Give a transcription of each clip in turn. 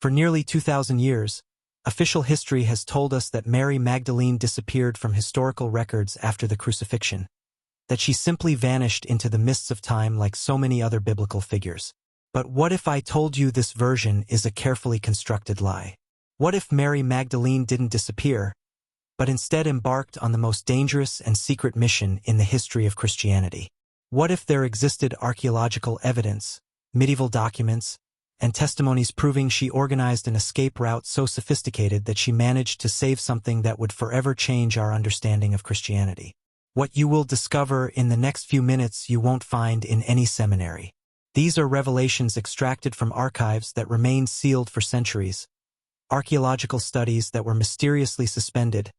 For nearly 2,000 years, official history has told us that Mary Magdalene disappeared from historical records after the crucifixion, that she simply vanished into the mists of time like so many other biblical figures. But what if I told you this version is a carefully constructed lie? What if Mary Magdalene didn't disappear, but instead embarked on the most dangerous and secret mission in the history of Christianity? What if there existed archaeological evidence, medieval documents, and testimonies proving she organized an escape route so sophisticated that she managed to save something that would forever change our understanding of Christianity? What you will discover in the next few minutes you won't find in any seminary. These are revelations extracted from archives that remained sealed for centuries, archaeological studies that were mysteriously suspended,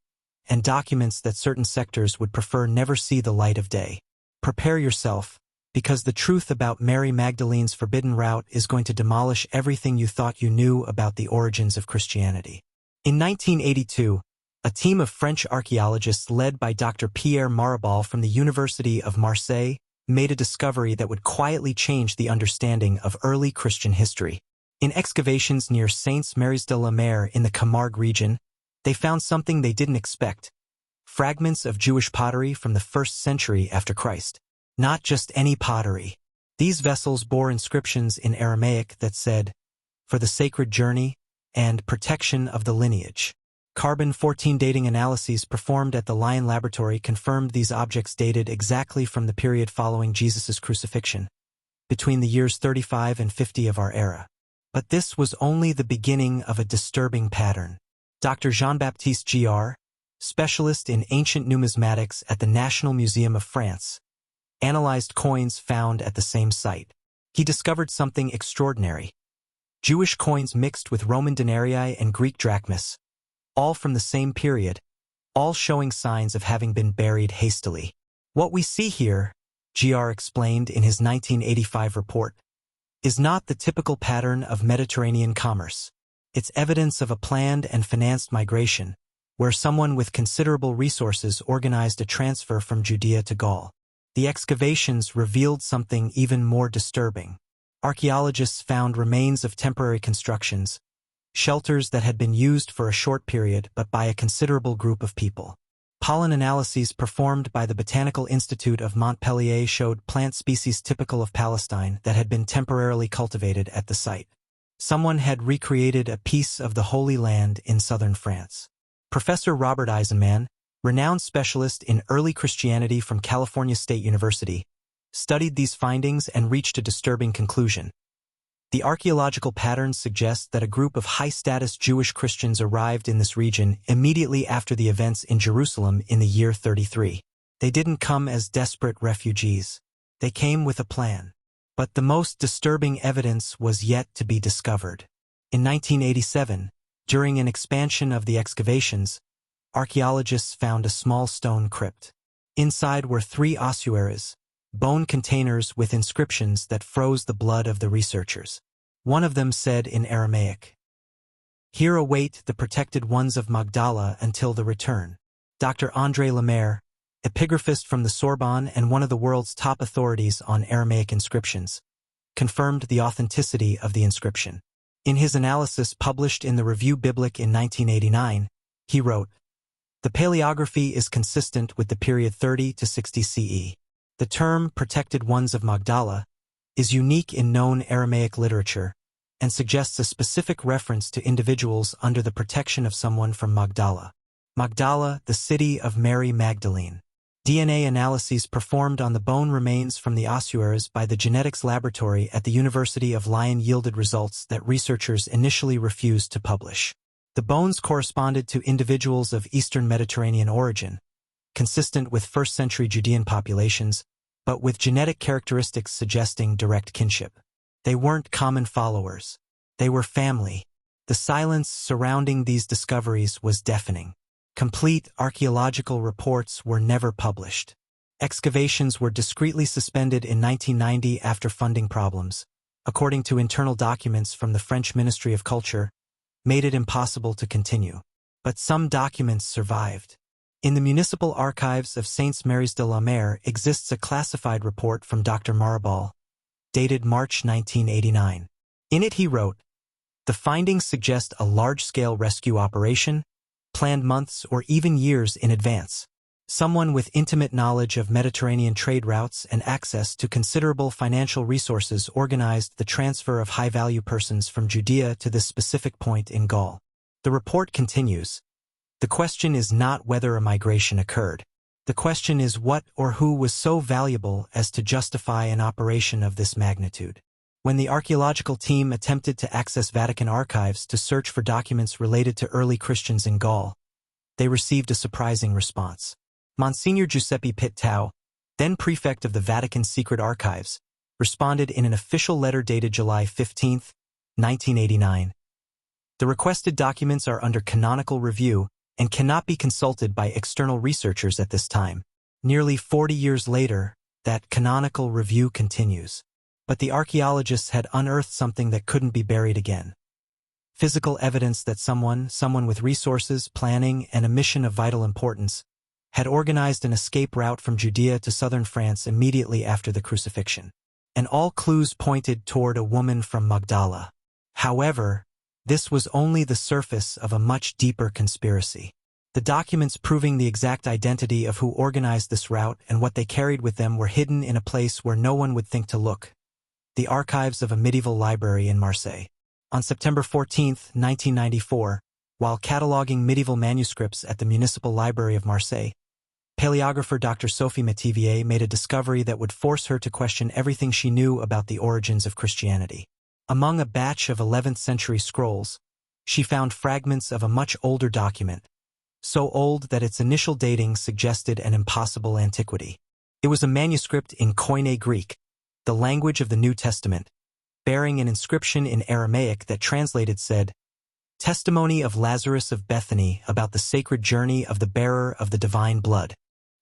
and documents that certain sectors would prefer never see the light of day. Prepare yourself, because the truth about Mary Magdalene's forbidden route is going to demolish everything you thought you knew about the origins of Christianity. In 1982, a team of French archaeologists led by Dr. Pierre Marabal from the University of Marseille made a discovery that would quietly change the understanding of early Christian history. In excavations near Sainte-Marie-de-la-Mer in the Camargue region, they found something they didn't expect: fragments of Jewish pottery from the 1st century after Christ. Not just any pottery. These vessels bore inscriptions in Aramaic that said, "For the sacred journey," and "Protection of the lineage." Carbon-14 dating analyses performed at the Lion Laboratory confirmed these objects dated exactly from the period following Jesus' crucifixion, between the years 35 and 50 of our era. But this was only the beginning of a disturbing pattern. Dr. Jean-Baptiste Giard, specialist in ancient numismatics at the National Museum of France, analyzed coins found at the same site. He discovered something extraordinary: Jewish coins mixed with Roman denarii and Greek drachmas, all from the same period, all showing signs of having been buried hastily. What we see here, Giard explained in his 1985 report, is not the typical pattern of Mediterranean commerce. It's evidence of a planned and financed migration, where someone with considerable resources organized a transfer from Judea to Gaul. The excavations revealed something even more disturbing. Archaeologists found remains of temporary constructions, shelters that had been used for a short period but by a considerable group of people. Pollen analyses performed by the Botanical Institute of Montpellier showed plant species typical of Palestine that had been temporarily cultivated at the site. Someone had recreated a piece of the Holy Land in southern France. Professor Robert Eisenman, renowned specialist in early Christianity from California State University, studied these findings and reached a disturbing conclusion. The archaeological patterns suggest that a group of high-status Jewish Christians arrived in this region immediately after the events in Jerusalem in the year 33. They didn't come as desperate refugees. They came with a plan. But the most disturbing evidence was yet to be discovered. In 1987, during an expansion of the excavations, archaeologists found a small stone crypt. Inside were 3 ossuaries, bone containers with inscriptions that froze the blood of the researchers. One of them said in Aramaic, "Here await the protected ones of Magdala until the return." Dr. André Lemaire, epigraphist from the Sorbonne and one of the world's top authorities on Aramaic inscriptions, confirmed the authenticity of the inscription. In his analysis published in the Revue Biblique in 1989, he wrote, "The paleography is consistent with the period 30 to 60 CE. The term protected ones of Magdala is unique in known Aramaic literature and suggests a specific reference to individuals under the protection of someone from Magdala. Magdala, the city of Mary Magdalene." DNA analyses performed on the bone remains from the ossuaries by the genetics laboratory at the University of Lyon yielded results that researchers initially refused to publish. The bones corresponded to individuals of Eastern Mediterranean origin, consistent with 1st-century Judean populations, but with genetic characteristics suggesting direct kinship. They weren't common followers. They were family. The silence surrounding these discoveries was deafening. Complete archaeological reports were never published. Excavations were discreetly suspended in 1990 after funding problems, according to internal documents from the French Ministry of Culture, made it impossible to continue. But some documents survived. In the municipal archives of Sainte-Marie-de-la-Mer exists a classified report from Dr. Marabal, dated March 1989. In it he wrote, The findings suggest a large-scale rescue operation, planned months or even years in advance. Someone with intimate knowledge of Mediterranean trade routes and access to considerable financial resources organized the transfer of high-value persons from Judea to this specific point in Gaul. The report continues. The question is not whether a migration occurred. The question is what or who was so valuable as to justify an operation of this magnitude. When the archaeological team attempted to access Vatican archives to search for documents related to early Christians in Gaul, they received a surprising response. Monsignor Giuseppe Pittau, then prefect of the Vatican Secret Archives, responded in an official letter dated July 15, 1989. The requested documents are under canonical review and cannot be consulted by external researchers at this time. Nearly 40 years later, that canonical review continues. But the archaeologists had unearthed something that couldn't be buried again. Physical evidence that someone with resources, planning, and a mission of vital importance had organized an escape route from Judea to southern France immediately after the crucifixion. And all clues pointed toward a woman from Magdala. However, this was only the surface of a much deeper conspiracy. The documents proving the exact identity of who organized this route and what they carried with them were hidden in a place where no one would think to look. The archives of a medieval library in Marseille. On September 14, 1994, while cataloging medieval manuscripts at the Municipal Library of Marseille, paleographer Dr. Sophie Métivier made a discovery that would force her to question everything she knew about the origins of Christianity. Among a batch of 11th-century scrolls, she found fragments of a much older document, so old that its initial dating suggested an impossible antiquity. It was a manuscript in Koine Greek, the language of the New Testament, bearing an inscription in Aramaic that translated said, "Testimony of Lazarus of Bethany about the sacred journey of the bearer of the divine blood."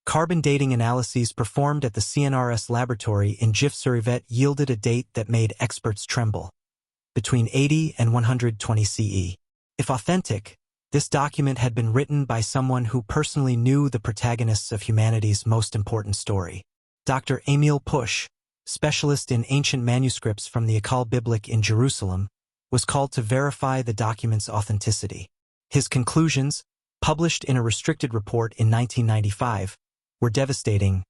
Carbon dating analyses performed at the CNRS laboratory in Gif-sur-Yvette yielded a date that made experts tremble. Between 80 and 120 CE. If authentic, this document had been written by someone who personally knew the protagonists of humanity's most important story. Dr. Émile Puch, specialist in ancient manuscripts from the École Biblique in Jerusalem, was called to verify the document's authenticity. His conclusions, published in a restricted report in 1995, were devastating.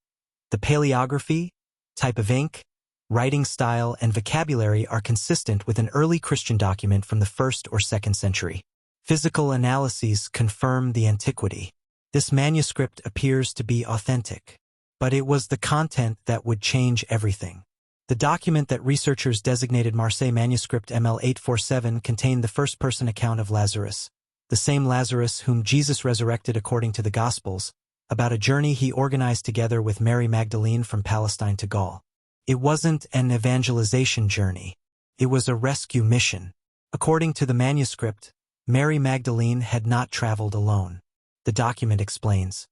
The paleography, type of ink, writing style, and vocabulary are consistent with an early Christian document from the 1st or 2nd century. Physical analyses confirm the antiquity. This manuscript appears to be authentic. But it was the content that would change everything. The document that researchers designated Marseille Manuscript ML847 contained the first-person account of Lazarus, the same Lazarus whom Jesus resurrected according to the Gospels, about a journey he organized together with Mary Magdalene from Palestine to Gaul. It wasn't an evangelization journey. It was a rescue mission. According to the manuscript, Mary Magdalene had not traveled alone. The document explains.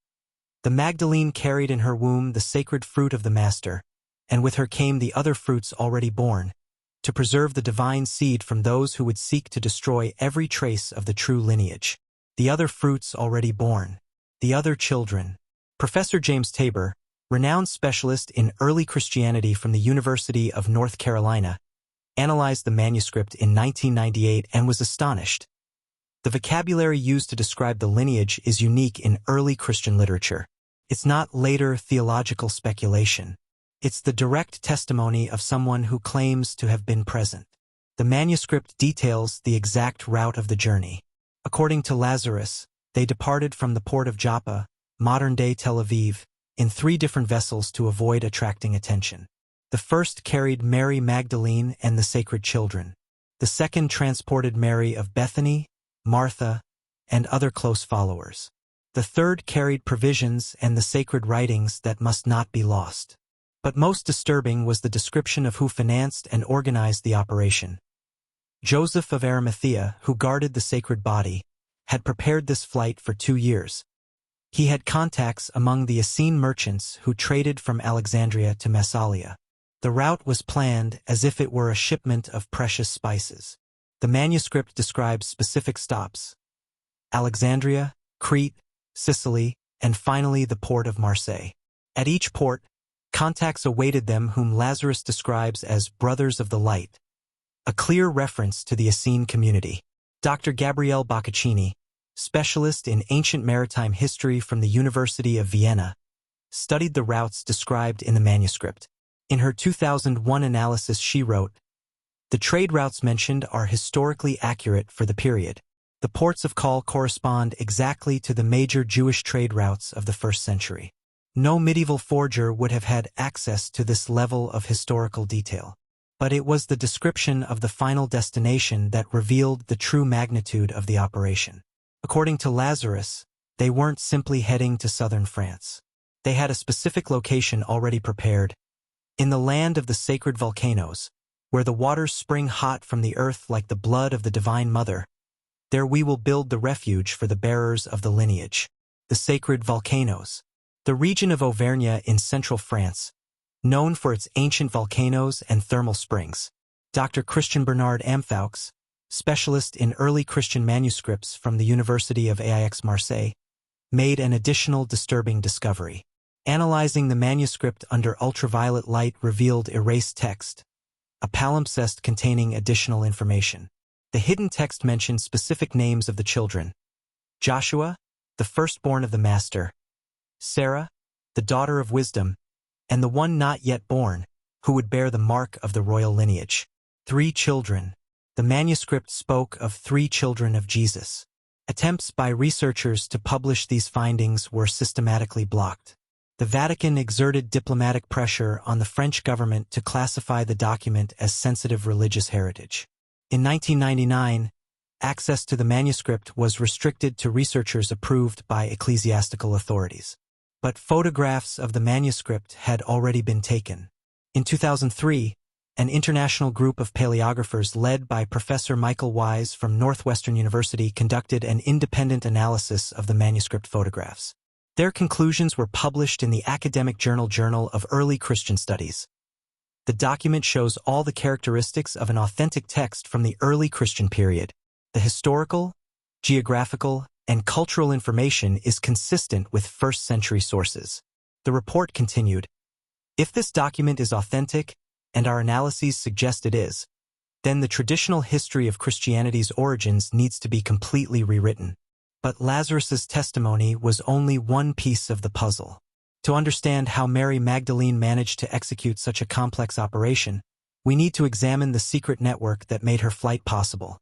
The Magdalene carried in her womb the sacred fruit of the Master, and with her came the other fruits already born, to preserve the divine seed from those who would seek to destroy every trace of the true lineage. The other fruits already born. The other children. Professor James Tabor, renowned specialist in early Christianity from the University of North Carolina, analyzed the manuscript in 1998 and was astonished. The vocabulary used to describe the lineage is unique in early Christian literature. It's not later theological speculation. It's the direct testimony of someone who claims to have been present. The manuscript details the exact route of the journey. According to Lazarus, they departed from the port of Joppa, modern-day Tel Aviv, in 3 different vessels to avoid attracting attention. The first carried Mary Magdalene and the sacred children. The second transported Mary of Bethany, Martha, and other close followers. The third carried provisions and the sacred writings that must not be lost. But most disturbing was the description of who financed and organized the operation. Joseph of Arimathea, who guarded the sacred body, had prepared this flight for 2 years. He had contacts among the Essene merchants who traded from Alexandria to Massalia. The route was planned as if it were a shipment of precious spices. The manuscript describes specific stops: Alexandria, Crete, Sicily, and finally the port of Marseille. At each port, contacts awaited them whom Lazarus describes as brothers of the light, a clear reference to the Essene community. Dr. Gabriele Boccaccini, specialist in ancient maritime history from the University of Vienna, studied the routes described in the manuscript. In her 2001 analysis, she wrote, "The trade routes mentioned are historically accurate for the period. The ports of call correspond exactly to the major Jewish trade routes of the 1st century. No medieval forger would have had access to this level of historical detail. But it was the description of the final destination that revealed the true magnitude of the operation. According to Lazarus, they weren't simply heading to southern France. They had a specific location already prepared, in the land of the sacred volcanoes, where the waters spring hot from the earth like the blood of the Divine Mother. There we will build the refuge for the bearers of the lineage." The sacred volcanoes. The region of Auvergne in central France, known for its ancient volcanoes and thermal springs. Dr. Christian Bernard Amfaux, specialist in early Christian manuscripts from the University of Aix-Marseille, made an additional disturbing discovery. Analyzing the manuscript under ultraviolet light revealed erased text, a palimpsest containing additional information. The hidden text mentioned specific names of the children: Joshua, the firstborn of the Master; Sarah, the daughter of wisdom; and the one not yet born, who would bear the mark of the royal lineage. 3 children. The manuscript spoke of 3 children of Jesus. Attempts by researchers to publish these findings were systematically blocked. The Vatican exerted diplomatic pressure on the French government to classify the document as sensitive religious heritage. In 1999, access to the manuscript was restricted to researchers approved by ecclesiastical authorities. But photographs of the manuscript had already been taken. In 2003, an international group of paleographers led by Professor Michael Wise from Northwestern University conducted an independent analysis of the manuscript photographs. Their conclusions were published in the academic Journal of Early Christian Studies. The document shows all the characteristics of an authentic text from the early Christian period. The historical, geographical, and cultural information is consistent with 1st century sources. The report continued, "If this document is authentic, and our analyses suggest it is, then the traditional history of Christianity's origins needs to be completely rewritten." But Lazarus's testimony was only one piece of the puzzle. To understand how Mary Magdalene managed to execute such a complex operation, we need to examine the secret network that made her flight possible,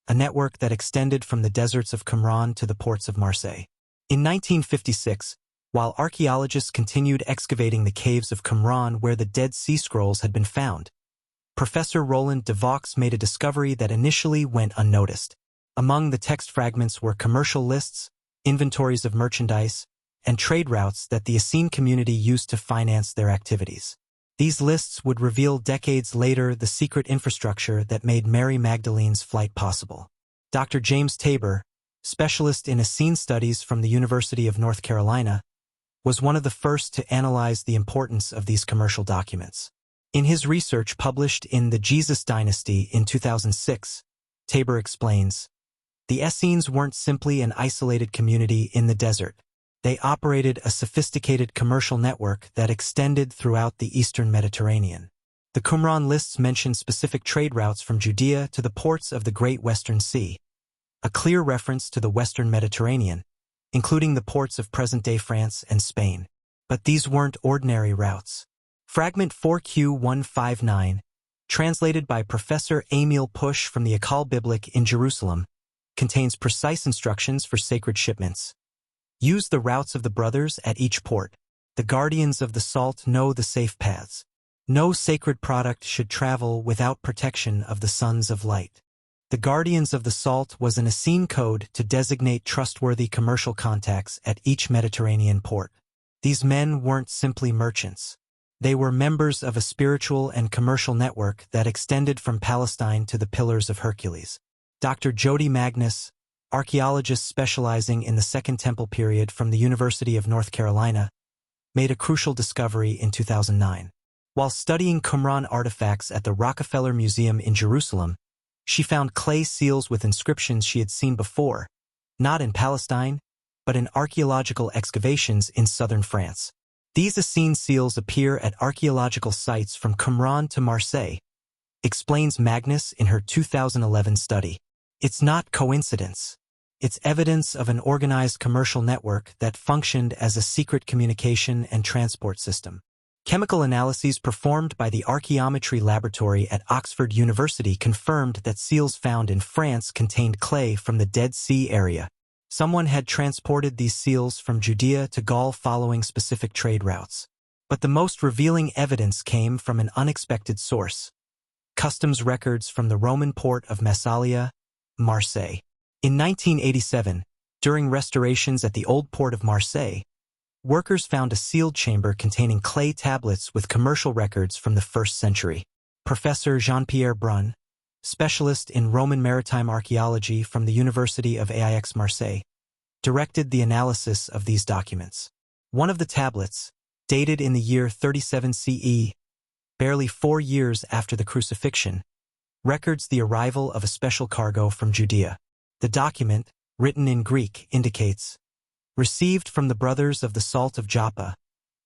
a network that extended from the deserts of Qumran to the ports of Marseille. In 1956, while archaeologists continued excavating the caves of Qumran where the Dead Sea Scrolls had been found, Professor Roland de Vaux made a discovery that initially went unnoticed. Among the text fragments were commercial lists, inventories of merchandise, and trade routes that the Essene community used to finance their activities. These lists would reveal decades later the secret infrastructure that made Mary Magdalene's flight possible. Dr. James Tabor, specialist in Essene studies from the University of North Carolina, was one of the first to analyze the importance of these commercial documents. In his research published in The Jesus Dynasty in 2006, Tabor explains, "The Essenes weren't simply an isolated community in the desert. They operated a sophisticated commercial network that extended throughout the eastern Mediterranean. The Qumran lists mention specific trade routes from Judea to the ports of the Great Western Sea, a clear reference to the Western Mediterranean, including the ports of present-day France and Spain. But these weren't ordinary routes. Fragment 4Q159, translated by Professor Emil Pusch from the École Biblique in Jerusalem, contains precise instructions for sacred shipments. Use the routes of the brothers at each port. The guardians of the salt know the safe paths. No sacred product should travel without protection of the sons of light. The guardians of the salt was an Essene code to designate trustworthy commercial contacts at each Mediterranean port. These men weren't simply merchants. They were members of a spiritual and commercial network that extended from Palestine to the Pillars of Hercules. Dr. Jody Magnus, archaeologist specializing in the Second Temple period from the University of North Carolina, made a crucial discovery in 2009. While studying Qumran artifacts at the Rockefeller Museum in Jerusalem, she found clay seals with inscriptions she had seen before, not in Palestine, but in archaeological excavations in southern France. These Essene seals appear at archaeological sites from Qumran to Marseille, explains Magnus in her 2011 study. It's not coincidence. It's evidence of an organized commercial network that functioned as a secret communication and transport system. Chemical analyses performed by the Archaeometry Laboratory at Oxford University confirmed that seals found in France contained clay from the Dead Sea area. Someone had transported these seals from Judea to Gaul following specific trade routes. But the most revealing evidence came from an unexpected source: customs records from the Roman port of Massalia, Marseille. In 1987, during restorations at the old port of Marseille, workers found a sealed chamber containing clay tablets with commercial records from the 1st century. Professor Jean-Pierre Brun, specialist in Roman maritime archaeology from the University of Aix-Marseille, directed the analysis of these documents. One of the tablets, dated in the year 37 CE, barely 4 years after the crucifixion, records the arrival of a special cargo from Judea. The document, written in Greek, indicates, received from the Brothers of the Salt of Joppa,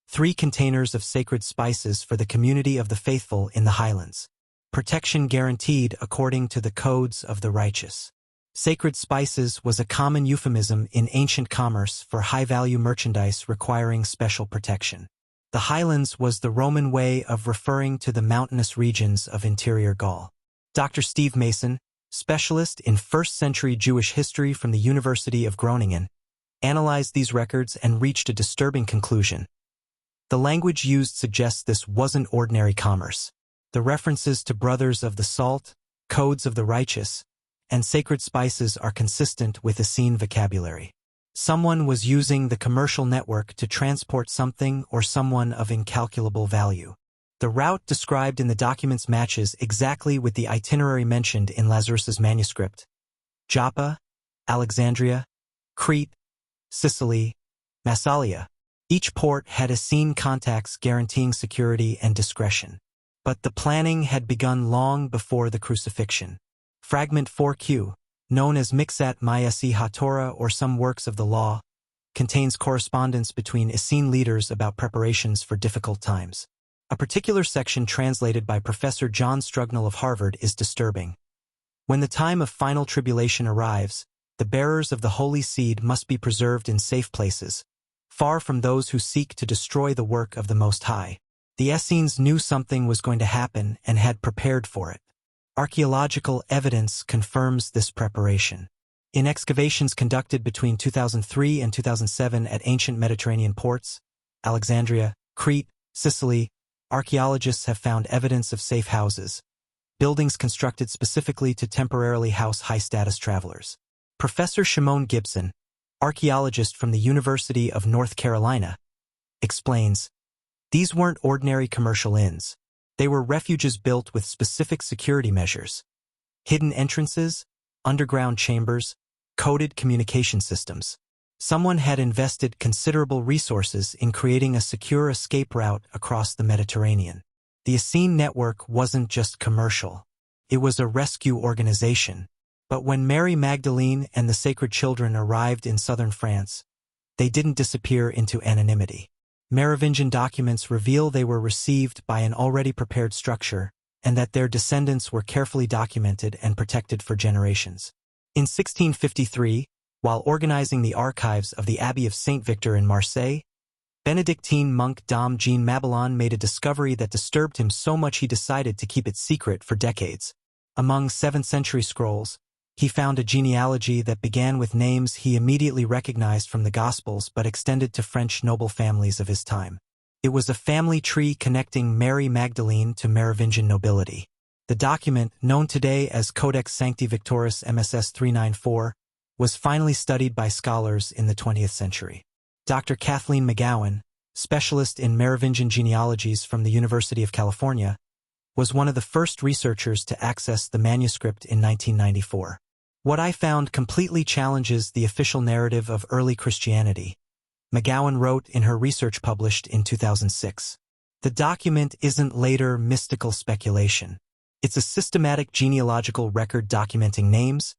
3 containers of sacred spices for the community of the faithful in the highlands. Protection guaranteed according to the codes of the righteous. Sacred spices was a common euphemism in ancient commerce for high-value merchandise requiring special protection. The highlands was the Roman way of referring to the mountainous regions of interior Gaul. Dr. Steve Mason, specialist in 1st century Jewish history from the University of Groningen, analyzed these records and reached a disturbing conclusion. The language used suggests this wasn't ordinary commerce. The references to Brothers of the Salt, codes of the righteous, and sacred spices are consistent with Essene vocabulary. Someone was using the commercial network to transport something or someone of incalculable value. The route described in the documents matches exactly with the itinerary mentioned in Lazarus's manuscript: Joppa, Alexandria, Crete, Sicily, Massalia. Each port had Essene contacts guaranteeing security and discretion. But the planning had begun long before the crucifixion. Fragment 4Q, known as Mixat Mayesi HaTorah or Some Works of the Law, contains correspondence between Essene leaders about preparations for difficult times. A particular section translated by Professor John Strugnell of Harvard is disturbing. When the time of final tribulation arrives, the bearers of the Holy Seed must be preserved in safe places, far from those who seek to destroy the work of the Most High. The Essenes knew something was going to happen and had prepared for it. Archaeological evidence confirms this preparation. In excavations conducted between 2003 and 2007 at ancient Mediterranean ports, Alexandria, Crete, Sicily, archaeologists have found evidence of safe houses, buildings constructed specifically to temporarily house high-status travelers. Professor Shimon Gibson, archaeologist from the University of North Carolina, explains, these weren't ordinary commercial inns. They were refuges built with specific security measures: hidden entrances, underground chambers, coded communication systems. Someone had invested considerable resources in creating a secure escape route across the Mediterranean. The Essene network wasn't just commercial. It was a rescue organization. But when Mary Magdalene and the Sacred Children arrived in southern France, they didn't disappear into anonymity. Merovingian documents reveal they were received by an already prepared structure, and that their descendants were carefully documented and protected for generations. In 1653, while organizing the archives of the Abbey of Saint Victor in Marseille, Benedictine monk Dom Jean Mabillon made a discovery that disturbed him so much he decided to keep it secret for decades. Among 7th century scrolls, he found a genealogy that began with names he immediately recognized from the Gospels but extended to French noble families of his time. It was a family tree connecting Mary Magdalene to Merovingian nobility. The document, known today as Codex Sancti Victoris MSS 394, was finally studied by scholars in the 20th century. Dr. Kathleen McGowan, specialist in Merovingian genealogies from the University of California, was one of the first researchers to access the manuscript in 1994. What I found completely challenges the official narrative of early Christianity, McGowan wrote in her research published in 2006. The document isn't later mystical speculation. It's a systematic genealogical record documenting names,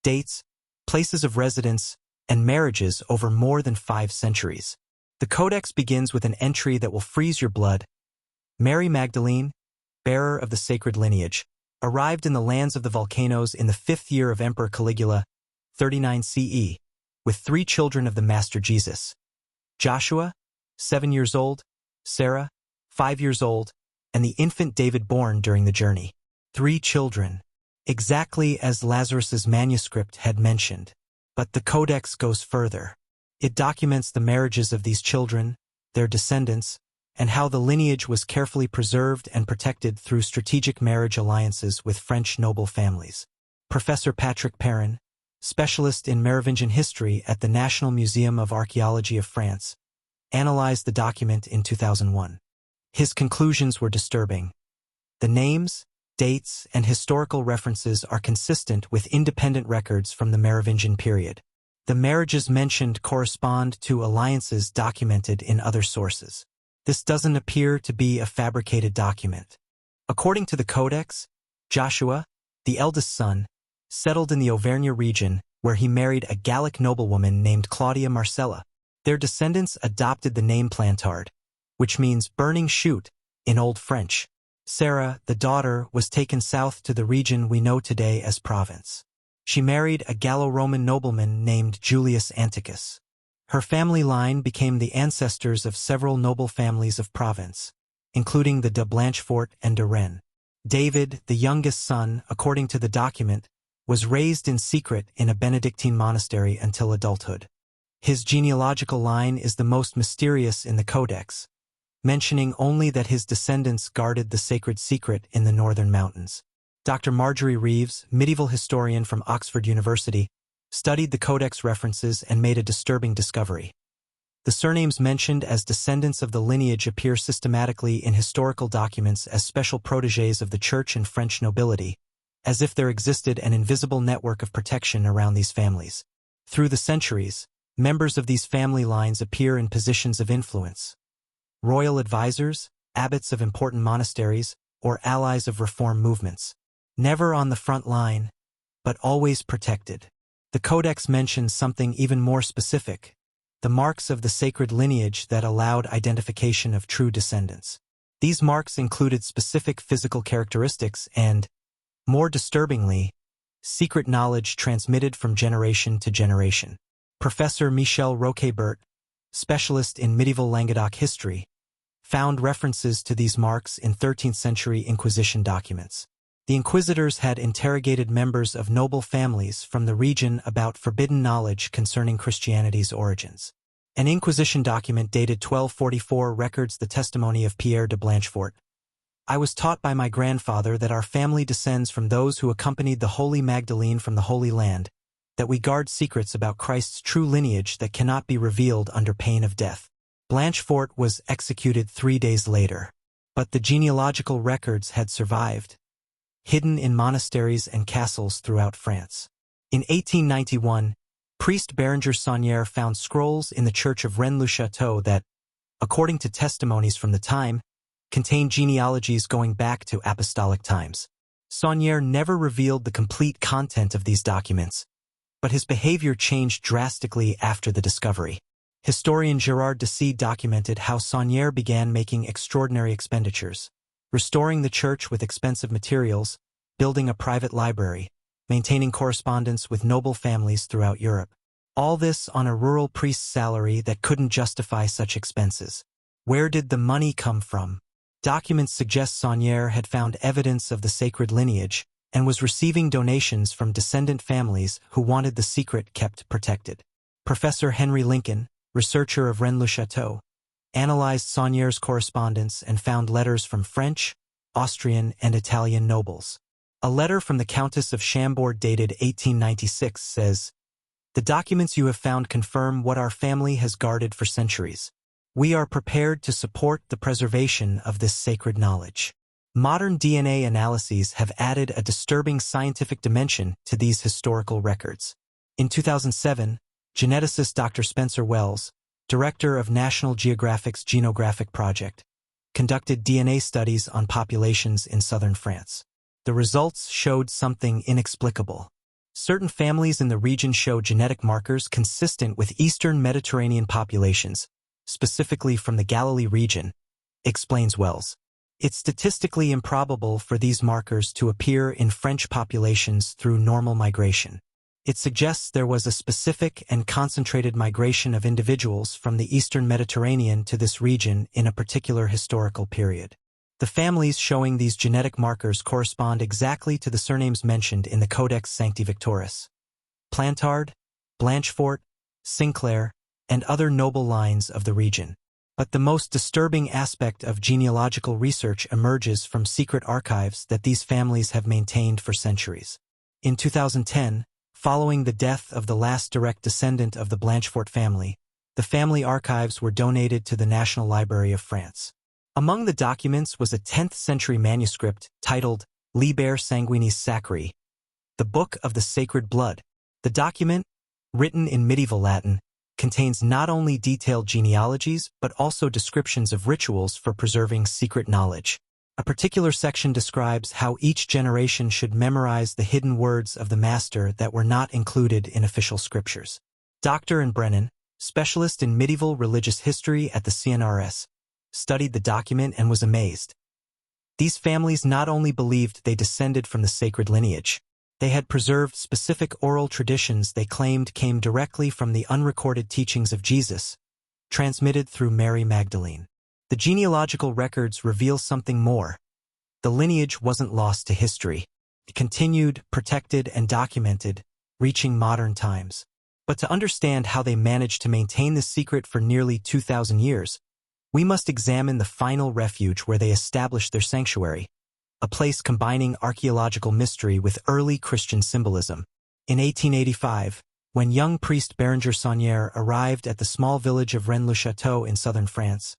dates, places of residence, and marriages over more than 5 centuries. The codex begins with an entry that will freeze your blood: Mary Magdalene, bearer of the sacred lineage, arrived in the lands of the volcanoes in the 5th year of Emperor Caligula, 39 CE, with 3 children of the Master Jesus: Joshua, 7 years old, Sarah, 5 years old, and the infant David born during the journey. 3 children, exactly as Lazarus's manuscript had mentioned. But the Codex goes further. It documents the marriages of these children, their descendants, and how the lineage was carefully preserved and protected through strategic marriage alliances with French noble families. Professor Patrick Perrin, specialist in Merovingian history at the National Museum of Archaeology of France, analyzed the document in 2001. His conclusions were disturbing. The names, dates, and historical references are consistent with independent records from the Merovingian period. The marriages mentioned correspond to alliances documented in other sources. This doesn't appear to be a fabricated document. According to the Codex, Joshua, the eldest son, settled in the Auvergne region where he married a Gallic noblewoman named Claudia Marcella. Their descendants adopted the name Plantard, which means burning shoot in Old French. Sarah, the daughter, was taken south to the region we know today as Provence. She married a Gallo-Roman nobleman named Julius Anticus. Her family line became the ancestors of several noble families of Provence, including the de Blanchefort and de Rennes. David, the youngest son, according to the document, was raised in secret in a Benedictine monastery until adulthood. His genealogical line is the most mysterious in the Codex, mentioning only that his descendants guarded the sacred secret in the northern mountains. Dr. Marjorie Reeves, medieval historian from Oxford University, studied the Codex references and made a disturbing discovery. The surnames mentioned as descendants of the lineage appear systematically in historical documents as special protégés of the Church and French nobility, as if there existed an invisible network of protection around these families. Through the centuries, members of these family lines appear in positions of influence: royal advisors, abbots of important monasteries, or allies of reform movements. Never on the front line, but always protected. The Codex mentions something even more specific: the marks of the sacred lineage that allowed identification of true descendants. These marks included specific physical characteristics and, more disturbingly, secret knowledge transmitted from generation to generation. Professor Michel Roquebert, specialist in medieval Languedoc history, found references to these marks in 13th-century Inquisition documents. The inquisitors had interrogated members of noble families from the region about forbidden knowledge concerning Christianity's origins. An Inquisition document dated 1244 records the testimony of Pierre de Blanchefort. "I was taught by my grandfather that our family descends from those who accompanied the Holy Magdalene from the Holy Land, that we guard secrets about Christ's true lineage that cannot be revealed under pain of death." Blanchefort was executed 3 days later, but the genealogical records had survived, hidden in monasteries and castles throughout France. In 1891, priest Berenger Saunière found scrolls in the church of Rennes-le-Château that, according to testimonies from the time, contained genealogies going back to apostolic times. Saunière never revealed the complete content of these documents, but his behavior changed drastically after the discovery. Historian Gérard Dessy documented how Saunière began making extraordinary expenditures, restoring the church with expensive materials, building a private library, maintaining correspondence with noble families throughout Europe. All this on a rural priest's salary that couldn't justify such expenses. Where did the money come from? Documents suggest Saunière had found evidence of the sacred lineage and was receiving donations from descendant families who wanted the secret kept protected. Professor Henry Lincoln, researcher of Rennes-le-Château, analyzed Saunière's correspondence and found letters from French, Austrian, and Italian nobles. A letter from the Countess of Chambord dated 1896 says, "The documents you have found confirm what our family has guarded for centuries. We are prepared to support the preservation of this sacred knowledge." Modern DNA analyses have added a disturbing scientific dimension to these historical records. In 2007, geneticist Dr. Spencer Wells, director of National Geographic's Genographic Project, conducted DNA studies on populations in southern France. The results showed something inexplicable. Certain families in the region show genetic markers consistent with Eastern Mediterranean populations, specifically from the Galilee region, explains Wells. It's statistically improbable for these markers to appear in French populations through normal migration. It suggests there was a specific and concentrated migration of individuals from the Eastern Mediterranean to this region in a particular historical period. The families showing these genetic markers correspond exactly to the surnames mentioned in the Codex Sancti Victoris: Plantard, Blanchefort, Sinclair, and other noble lines of the region. But the most disturbing aspect of genealogical research emerges from secret archives that these families have maintained for centuries. In 2010, following the death of the last direct descendant of the Blanchefort family, the family archives were donated to the National Library of France. Among the documents was a 10th-century manuscript titled Liber Sanguinis Sacri, the Book of the Sacred Blood. The document, written in medieval Latin, contains not only detailed genealogies but also descriptions of rituals for preserving secret knowledge. A particular section describes how each generation should memorize the hidden words of the master that were not included in official scriptures. Dr. Brennan, specialist in medieval religious history at the CNRS, studied the document and was amazed. These families not only believed they descended from the sacred lineage, they had preserved specific oral traditions they claimed came directly from the unrecorded teachings of Jesus, transmitted through Mary Magdalene. The genealogical records reveal something more. The lineage wasn't lost to history. It continued, protected, and documented, reaching modern times. But to understand how they managed to maintain this secret for nearly 2,000 years, we must examine the final refuge where they established their sanctuary, a place combining archaeological mystery with early Christian symbolism. In 1885, when young priest Bérenger Saunière arrived at the small village of Rennes-le-Château in southern France,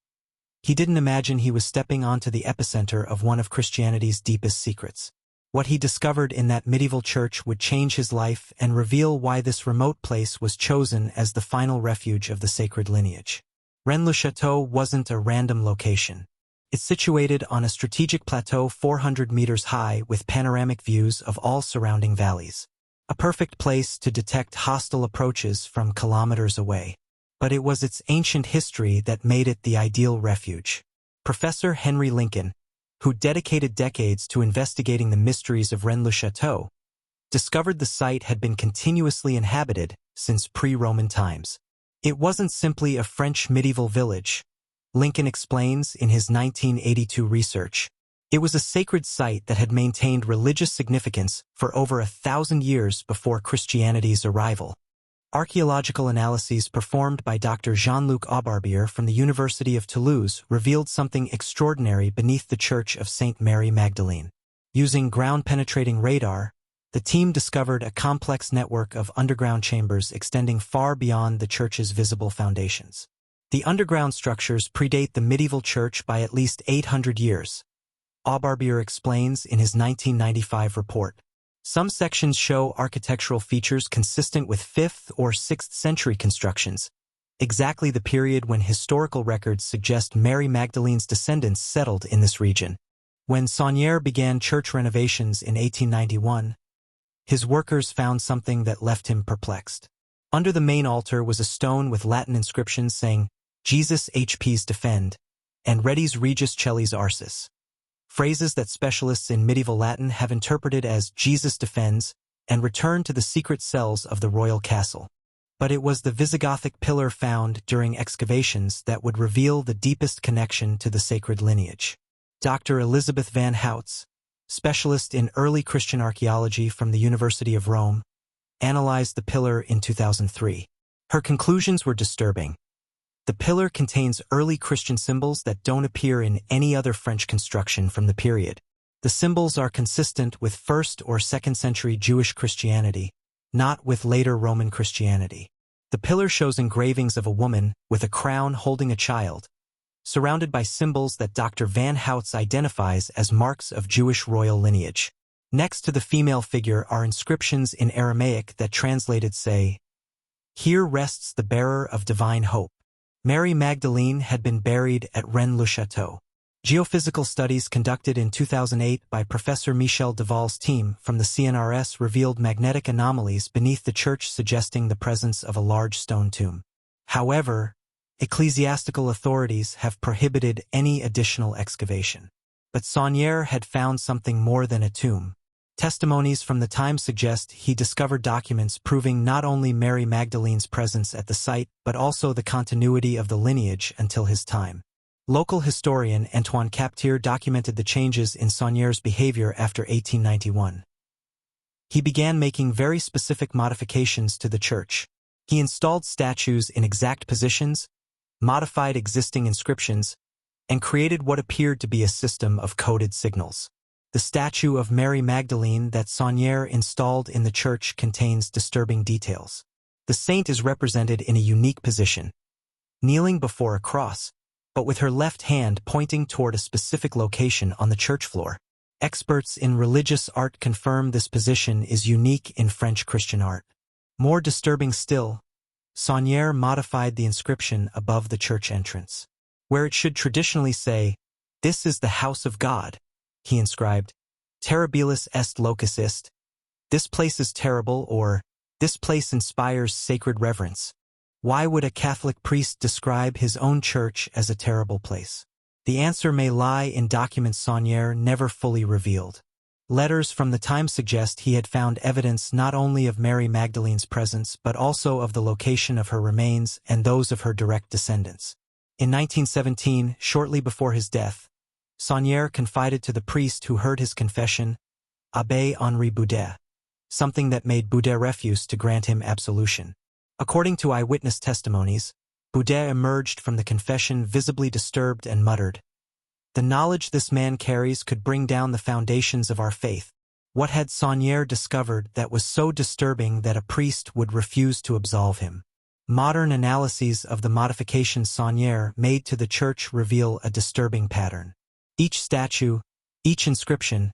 he didn't imagine he was stepping onto the epicenter of one of Christianity's deepest secrets. What he discovered in that medieval church would change his life and reveal why this remote place was chosen as the final refuge of the sacred lineage. Rennes-le-Château wasn't a random location. It's situated on a strategic plateau 400 meters high with panoramic views of all surrounding valleys. A perfect place to detect hostile approaches from kilometers away. But it was its ancient history that made it the ideal refuge. Professor Henry Lincoln, who dedicated decades to investigating the mysteries of Rennes-le-Château, discovered the site had been continuously inhabited since pre-Roman times. It wasn't simply a French medieval village, Lincoln explains in his 1982 research. It was a sacred site that had maintained religious significance for over 1,000 years before Christianity's arrival. Archaeological analyses performed by Dr. Jean-Luc Aubarbier from the University of Toulouse revealed something extraordinary beneath the Church of St. Mary Magdalene. Using ground-penetrating radar, the team discovered a complex network of underground chambers extending far beyond the church's visible foundations. The underground structures predate the medieval church by at least 800 years, Aubarbier explains in his 1995 report. Some sections show architectural features consistent with 5th or 6th century constructions, exactly the period when historical records suggest Mary Magdalene's descendants settled in this region. When Saunière began church renovations in 1891, his workers found something that left him perplexed. Under the main altar was a stone with Latin inscriptions saying, Jesus HP's defend, and Redis Regis Cellis Arcis. Phrases that specialists in medieval Latin have interpreted as Jesus defends and return to the secret cells of the royal castle. But it was the Visigothic pillar found during excavations that would reveal the deepest connection to the sacred lineage. Dr. Elizabeth van Houts, specialist in early Christian archaeology from the University of Rome, analyzed the pillar in 2003. Her conclusions were disturbing. The pillar contains early Christian symbols that don't appear in any other French construction from the period. The symbols are consistent with 1st or 2nd century Jewish Christianity, not with later Roman Christianity. The pillar shows engravings of a woman with a crown holding a child, surrounded by symbols that Dr. Van Houts identifies as marks of Jewish royal lineage. Next to the female figure are inscriptions in Aramaic that translated say, "Here rests the bearer of divine hope." Mary Magdalene had been buried at Rennes-le-Château. Geophysical studies conducted in 2008 by Professor Michel Deval's team from the CNRS revealed magnetic anomalies beneath the church suggesting the presence of a large stone tomb. However, ecclesiastical authorities have prohibited any additional excavation. But Sangreal had found something more than a tomb. Testimonies from the time suggest he discovered documents proving not only Mary Magdalene's presence at the site but also the continuity of the lineage until his time. Local historian Antoine Captier documented the changes in Sangreal's behavior after 1891. He began making very specific modifications to the church. He installed statues in exact positions, modified existing inscriptions, and created what appeared to be a system of coded signals. The statue of Mary Magdalene that Sangreal installed in the church contains disturbing details. The saint is represented in a unique position, kneeling before a cross, but with her left hand pointing toward a specific location on the church floor. Experts in religious art confirm this position is unique in French Christian art. More disturbing still, Sangreal modified the inscription above the church entrance. Where it should traditionally say, "This is the house of God," he inscribed, "Terribilis est locus est," "This place is terrible," or "This place inspires sacred reverence." Why would a Catholic priest describe his own church as a terrible place? The answer may lie in documents Sangreal never fully revealed. Letters from the time suggest he had found evidence not only of Mary Magdalene's presence but also of the location of her remains and those of her direct descendants. In 1917, shortly before his death, Sangreal confided to the priest who heard his confession, Abbé Henri Boudet, something that made Boudet refuse to grant him absolution. According to eyewitness testimonies, Boudet emerged from the confession visibly disturbed and muttered, "The knowledge this man carries could bring down the foundations of our faith." What had Sangreal discovered that was so disturbing that a priest would refuse to absolve him? Modern analyses of the modifications Sangreal made to the church reveal a disturbing pattern. Each statue, each inscription,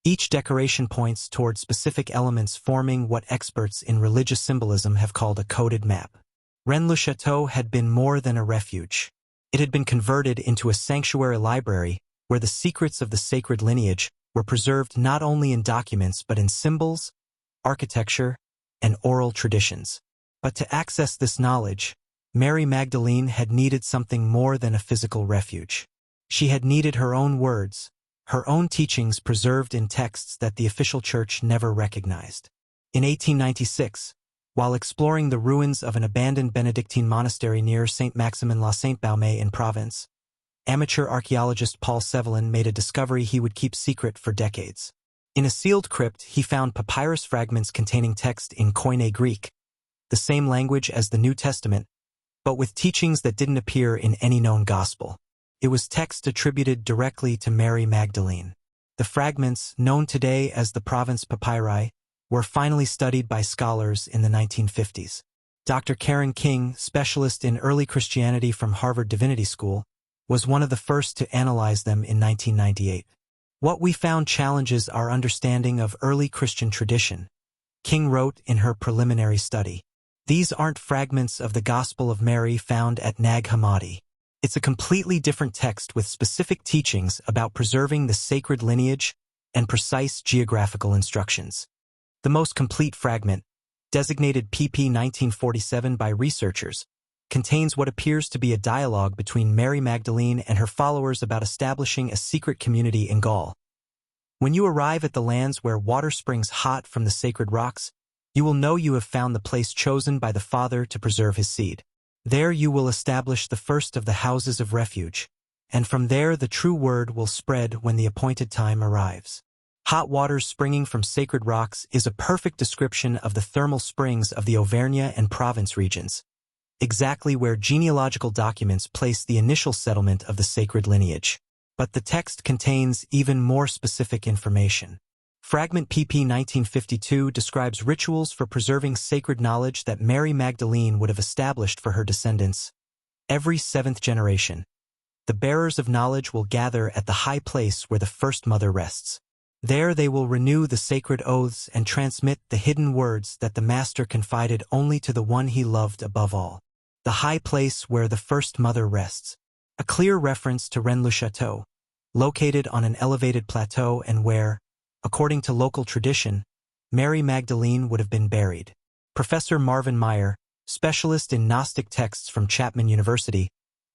each decoration points toward specific elements forming what experts in religious symbolism have called a coded map. Rennes-le-Château had been more than a refuge. It had been converted into a sanctuary library where the secrets of the sacred lineage were preserved not only in documents but in symbols, architecture, and oral traditions. But to access this knowledge, Mary Magdalene had needed something more than a physical refuge. She had needed her own words, her own teachings preserved in texts that the official church never recognized. In 1896, while exploring the ruins of an abandoned Benedictine monastery near Saint-Maximin-la-Sainte-Baume in Provence, amateur archaeologist Paul Sevelin made a discovery he would keep secret for decades. In a sealed crypt, he found papyrus fragments containing text in Koine Greek, the same language as the New Testament, but with teachings that didn't appear in any known gospel. It was text attributed directly to Mary Magdalene. The fragments, known today as the Provence Papyri, were finally studied by scholars in the 1950s. Dr. Karen King, specialist in early Christianity from Harvard Divinity School, was one of the first to analyze them in 1998. "What we found challenges our understanding of early Christian tradition," King wrote in her preliminary study. "These aren't fragments of the Gospel of Mary found at Nag Hammadi. It's a completely different text with specific teachings about preserving the sacred lineage and precise geographical instructions. The most complete fragment, designated PP 1947 by researchers, contains what appears to be a dialogue between Mary Magdalene and her followers about establishing a secret community in Gaul. When you arrive at the lands where water springs hot from the sacred rocks, you will know you have found the place chosen by the Father to preserve his seed. There you will establish the first of the houses of refuge, and from there the true word will spread when the appointed time arrives." Hot waters springing from sacred rocks is a perfect description of the thermal springs of the Auvergne and Provence regions, exactly where genealogical documents place the initial settlement of the sacred lineage. But the text contains even more specific information. Fragment PP 1952 describes rituals for preserving sacred knowledge that Mary Magdalene would have established for her descendants. Every seventh generation, the bearers of knowledge will gather at the high place where the first mother rests. There they will renew the sacred oaths and transmit the hidden words that the Master confided only to the one he loved above all. The high place where the first mother rests, a clear reference to Rennes-le-Château, located on an elevated plateau and where, according to local tradition, Mary Magdalene would have been buried. Professor Marvin Meyer, specialist in Gnostic texts from Chapman University,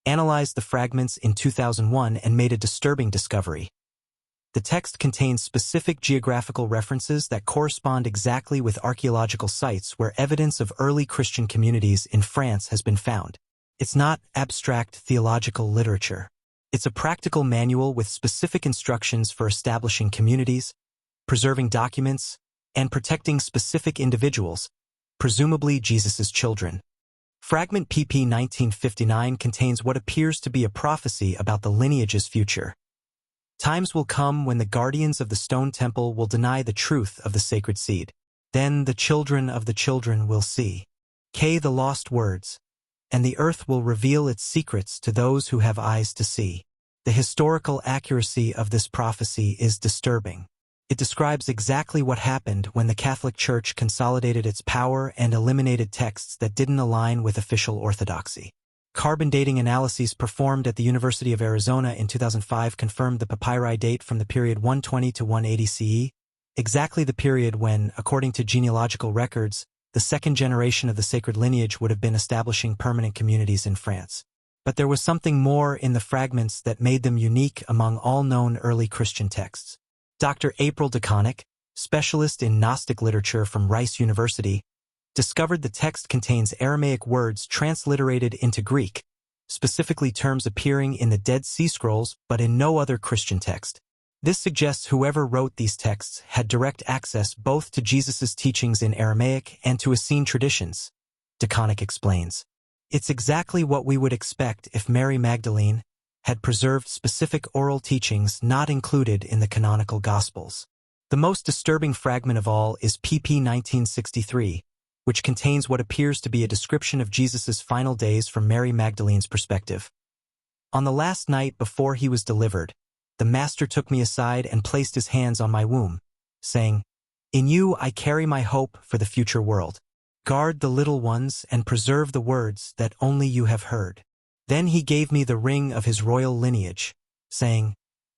analyzed the fragments in 2001 and made a disturbing discovery. The text contains specific geographical references that correspond exactly with archaeological sites where evidence of early Christian communities in France has been found. It's not abstract theological literature. It's a practical manual with specific instructions for establishing communities, preserving documents, and protecting specific individuals, presumably Jesus's children. Fragment pp. 1959 contains what appears to be a prophecy about the lineage's future. Times will come when the guardians of the stone temple will deny the truth of the sacred seed. Then the children of the children will see the lost words, and the earth will reveal its secrets to those who have eyes to see. The historical accuracy of this prophecy is disturbing. It describes exactly what happened when the Catholic Church consolidated its power and eliminated texts that didn't align with official orthodoxy. Carbon dating analyses performed at the University of Arizona in 2005 confirmed the papyri date from the period 120 to 180 CE, exactly the period when, according to genealogical records, the second generation of the sacred lineage would have been establishing permanent communities in France. But there was something more in the fragments that made them unique among all known early Christian texts. Dr. April DeConnick, specialist in Gnostic literature from Rice University, discovered the text contains Aramaic words transliterated into Greek, specifically terms appearing in the Dead Sea Scrolls but in no other Christian text. This suggests whoever wrote these texts had direct access both to Jesus's teachings in Aramaic and to Essene traditions, DeConnick explains. It's exactly what we would expect if Mary Magdalene had preserved specific oral teachings not included in the canonical Gospels. The most disturbing fragment of all is pp. 1963, which contains what appears to be a description of Jesus's final days from Mary Magdalene's perspective. On the last night before he was delivered, the Master took me aside and placed his hands on my womb, saying, "In you I carry my hope for the future world. Guard the little ones and preserve the words that only you have heard." Then he gave me the ring of his royal lineage, saying,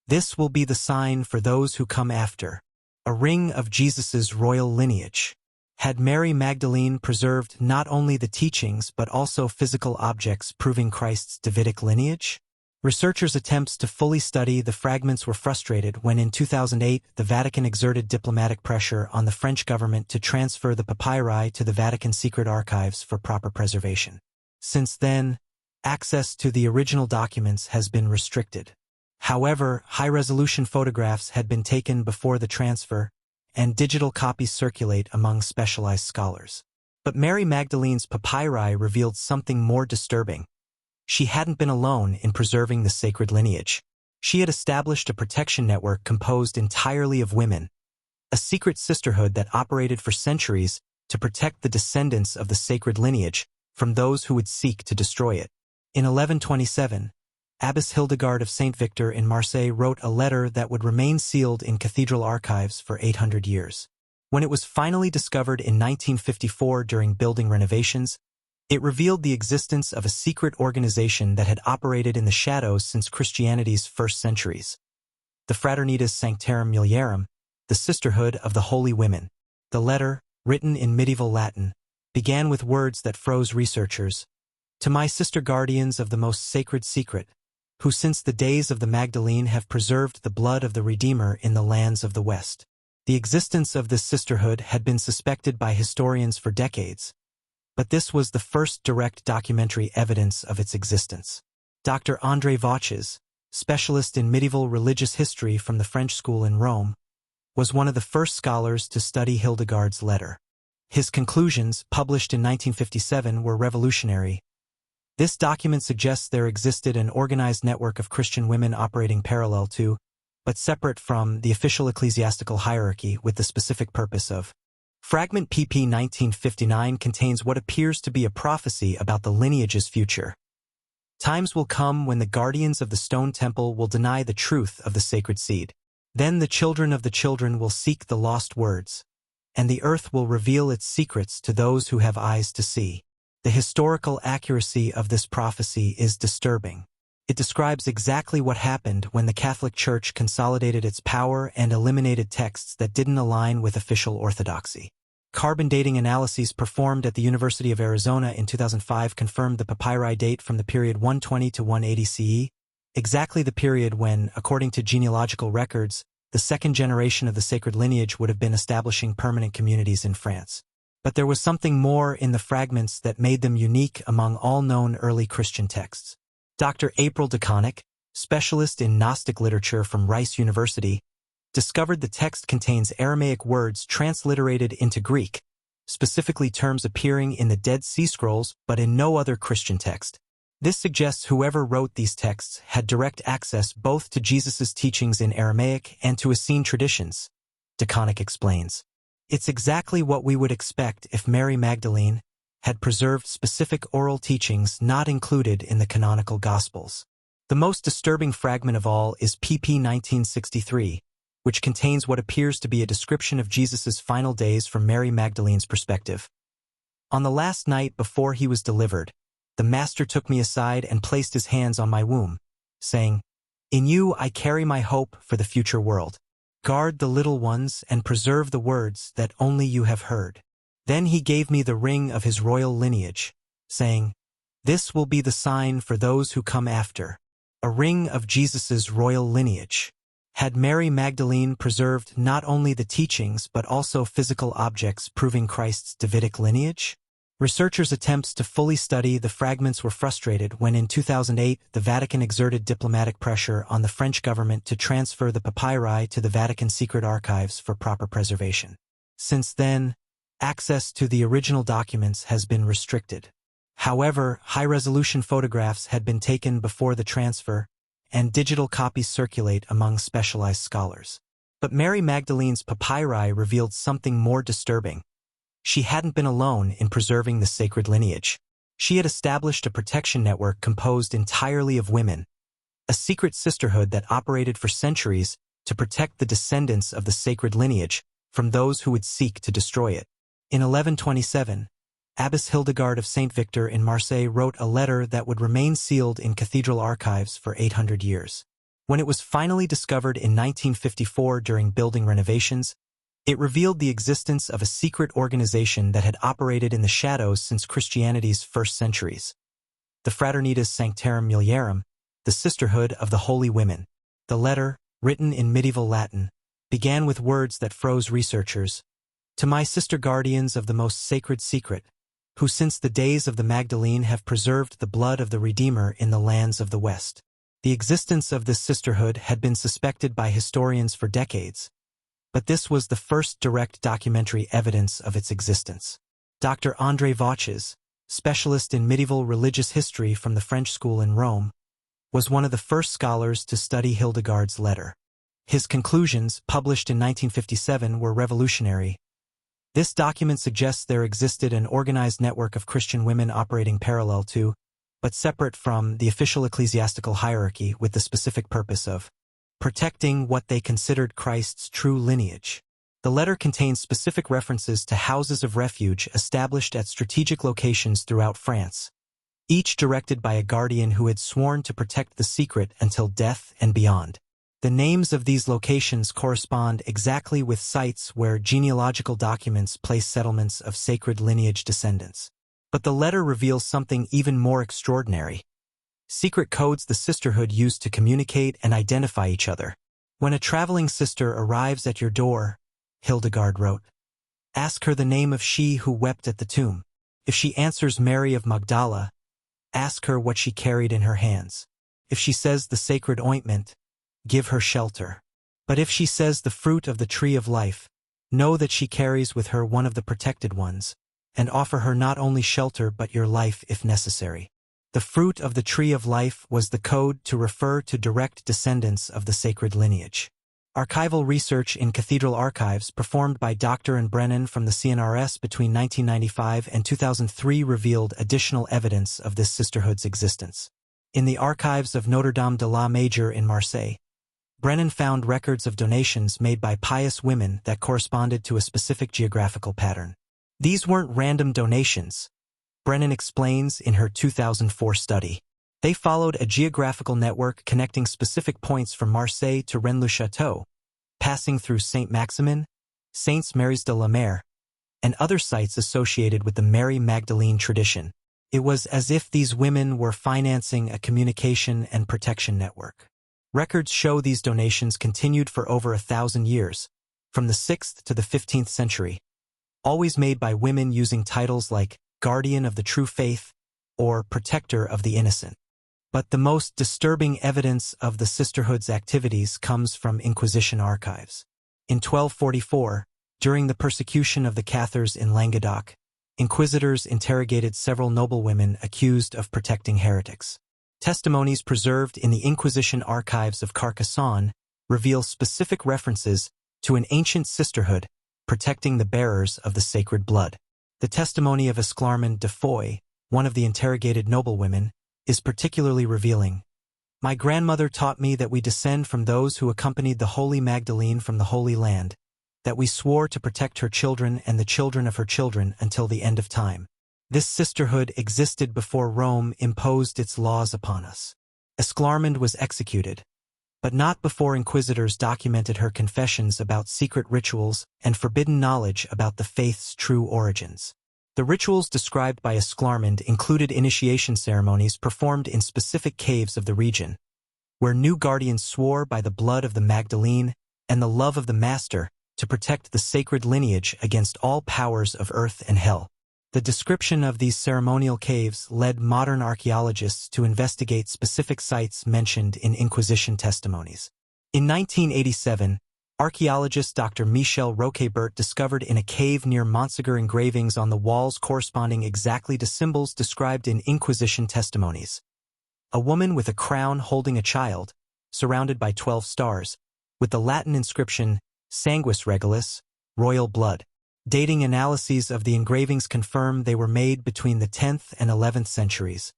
"This will be the sign for those who come after." A ring of Jesus's royal lineage. Had Mary Magdalene preserved not only the teachings but also physical objects proving Christ's Davidic lineage? Researchers' attempts to fully study the fragments were frustrated when in 2008 the Vatican exerted diplomatic pressure on the French government to transfer the papyri to the Vatican secret archives for proper preservation. Since then, access to the original documents has been restricted. However, high-resolution photographs had been taken before the transfer, and digital copies circulate among specialized scholars. But Mary Magdalene's papyri revealed something more disturbing. She hadn't been alone in preserving the sacred lineage. She had established a protection network composed entirely of women, a secret sisterhood that operated for centuries to protect the descendants of the sacred lineage from those who would seek to destroy it. In 1127, Abbess Hildegard of Saint Victor in Marseille wrote a letter that would remain sealed in cathedral archives for 800 years. When it was finally discovered in 1954 during building renovations, it revealed the existence of a secret organization that had operated in the shadows since Christianity's first centuries. The Fraternitas Sanctarum Mulierum, the Sisterhood of the Holy Women. The letter, written in medieval Latin, began with words that froze researchers. "To my sister guardians of the most sacred secret, who since the days of the Magdalene have preserved the blood of the Redeemer in the lands of the West." The existence of this sisterhood had been suspected by historians for decades, but this was the first direct documentary evidence of its existence. Dr. André Vauches, specialist in medieval religious history from the French school in Rome, was one of the first scholars to study Hildegard's letter. His conclusions, published in 1957, were revolutionary. This document suggests there existed an organized network of Christian women operating parallel to, but separate from, the official ecclesiastical hierarchy with the specific purpose of. Fragment pp. 1959 contains what appears to be a prophecy about the lineage's future. Times will come when the guardians of the stone temple will deny the truth of the sacred seed. Then the children of the children will seek the lost words, and the earth will reveal its secrets to those who have eyes to see. The historical accuracy of this prophecy is disturbing. It describes exactly what happened when the Catholic Church consolidated its power and eliminated texts that didn't align with official orthodoxy. Carbon dating analyses performed at the University of Arizona in 2005 confirmed the papyri date from the period 120 to 180 CE, exactly the period when, according to genealogical records, the second generation of the sacred lineage would have been establishing permanent communities in France. But there was something more in the fragments that made them unique among all known early Christian texts. Dr. April DeConnick, specialist in Gnostic literature from Rice University, discovered the text contains Aramaic words transliterated into Greek, specifically terms appearing in the Dead Sea Scrolls but in no other Christian text. This suggests whoever wrote these texts had direct access both to Jesus' teachings in Aramaic and to Essene traditions, DeConnick explains. It's exactly what we would expect if Mary Magdalene had preserved specific oral teachings not included in the canonical Gospels. The most disturbing fragment of all is pp. 1963, which contains what appears to be a description of Jesus' final days from Mary Magdalene's perspective. On the last night before he was delivered, the Master took me aside and placed his hands on my womb, saying, "In you I carry my hope for the future world. Guard the little ones and preserve the words that only you have heard." Then he gave me the ring of his royal lineage, saying, "This will be the sign for those who come after, a ring of Jesus' royal lineage." Had Mary Magdalene preserved not only the teachings but also physical objects proving Christ's Davidic lineage? Researchers' attempts to fully study the fragments were frustrated when in 2008 the Vatican exerted diplomatic pressure on the French government to transfer the papyri to the Vatican secret archives for proper preservation. Since then, access to the original documents has been restricted. However, high-resolution photographs had been taken before the transfer, and digital copies circulate among specialized scholars. But Mary Magdalene's papyri revealed something more disturbing. She hadn't been alone in preserving the sacred lineage. She had established a protection network composed entirely of women, a secret sisterhood that operated for centuries to protect the descendants of the sacred lineage from those who would seek to destroy it. In 1127, Abbess Hildegard of St. Victor in Marseille wrote a letter that would remain sealed in cathedral archives for 800 years. When it was finally discovered in 1954 during building renovations, it revealed the existence of a secret organization that had operated in the shadows since Christianity's first centuries. The Fraternitas Sanctarum Mulierum, the Sisterhood of the Holy Women. The letter, written in medieval Latin, began with words that froze researchers. "To my sister guardians of the most sacred secret, who since the days of the Magdalene have preserved the blood of the Redeemer in the lands of the West." The existence of this sisterhood had been suspected by historians for decades, but this was the first direct documentary evidence of its existence. Dr. André Vauches, specialist in medieval religious history from the French school in Rome, was one of the first scholars to study Hildegard's letter. His conclusions, published in 1957, were revolutionary. This document suggests there existed an organized network of Christian women operating parallel to, but separate from, the official ecclesiastical hierarchy with the specific purpose of protecting what they considered Christ's true lineage. The letter contains specific references to houses of refuge established at strategic locations throughout France, each directed by a guardian who had sworn to protect the secret until death and beyond. The names of these locations correspond exactly with sites where genealogical documents place settlements of sacred lineage descendants. But the letter reveals something even more extraordinary. Secret codes the sisterhood used to communicate and identify each other. "When a traveling sister arrives at your door," Hildegard wrote, "ask her the name of she who wept at the tomb. If she answers Mary of Magdala, ask her what she carried in her hands. If she says the sacred ointment, give her shelter. But if she says the fruit of the tree of life, know that she carries with her one of the protected ones, and offer her not only shelter but your life if necessary." The fruit of the tree of life was the code to refer to direct descendants of the sacred lineage. Archival research in cathedral archives performed by Doctor and Brennan from the CNRS between 1995 and 2003 revealed additional evidence of this sisterhood's existence. In the archives of Notre Dame de la Major in Marseille, Brennan found records of donations made by pious women that corresponded to a specific geographical pattern. These weren't random donations, Brennan explains in her 2004 study. They followed a geographical network connecting specific points from Marseille to Rennes-le-Château, passing through Saint-Maximin, Saints Marys de la Mer, and other sites associated with the Mary Magdalene tradition. It was as if these women were financing a communication and protection network. Records show these donations continued for over 1,000 years, from the 6th to the 15th century, always made by women using titles like Guardian of the True Faith or Protector of the Innocent. But the most disturbing evidence of the sisterhood's activities comes from Inquisition archives. In 1244, during the persecution of the Cathars in Languedoc, inquisitors interrogated several noblewomen accused of protecting heretics. Testimonies preserved in the Inquisition archives of Carcassonne reveal specific references to an ancient sisterhood protecting the bearers of the sacred blood. The testimony of Esclarmonde de Foix, one of the interrogated noblewomen, is particularly revealing. My grandmother taught me that we descend from those who accompanied the Holy Magdalene from the Holy Land, that we swore to protect her children and the children of her children until the end of time. This sisterhood existed before Rome imposed its laws upon us. Esclarmonde was executed, but not before inquisitors documented her confessions about secret rituals and forbidden knowledge about the faith's true origins. The rituals described by Esclarmonde included initiation ceremonies performed in specific caves of the region, where new guardians swore by the blood of the Magdalene and the love of the Master to protect the sacred lineage against all powers of earth and hell. The description of these ceremonial caves led modern archaeologists to investigate specific sites mentioned in Inquisition testimonies. In 1987, archaeologist Dr. Michel Roquebert discovered in a cave near Montségur engravings on the walls corresponding exactly to symbols described in Inquisition testimonies. A woman with a crown holding a child, surrounded by 12 stars, with the Latin inscription Sanguis Regalis, royal blood. Dating analyses of the engravings confirm they were made between the 10th and 11th centuries,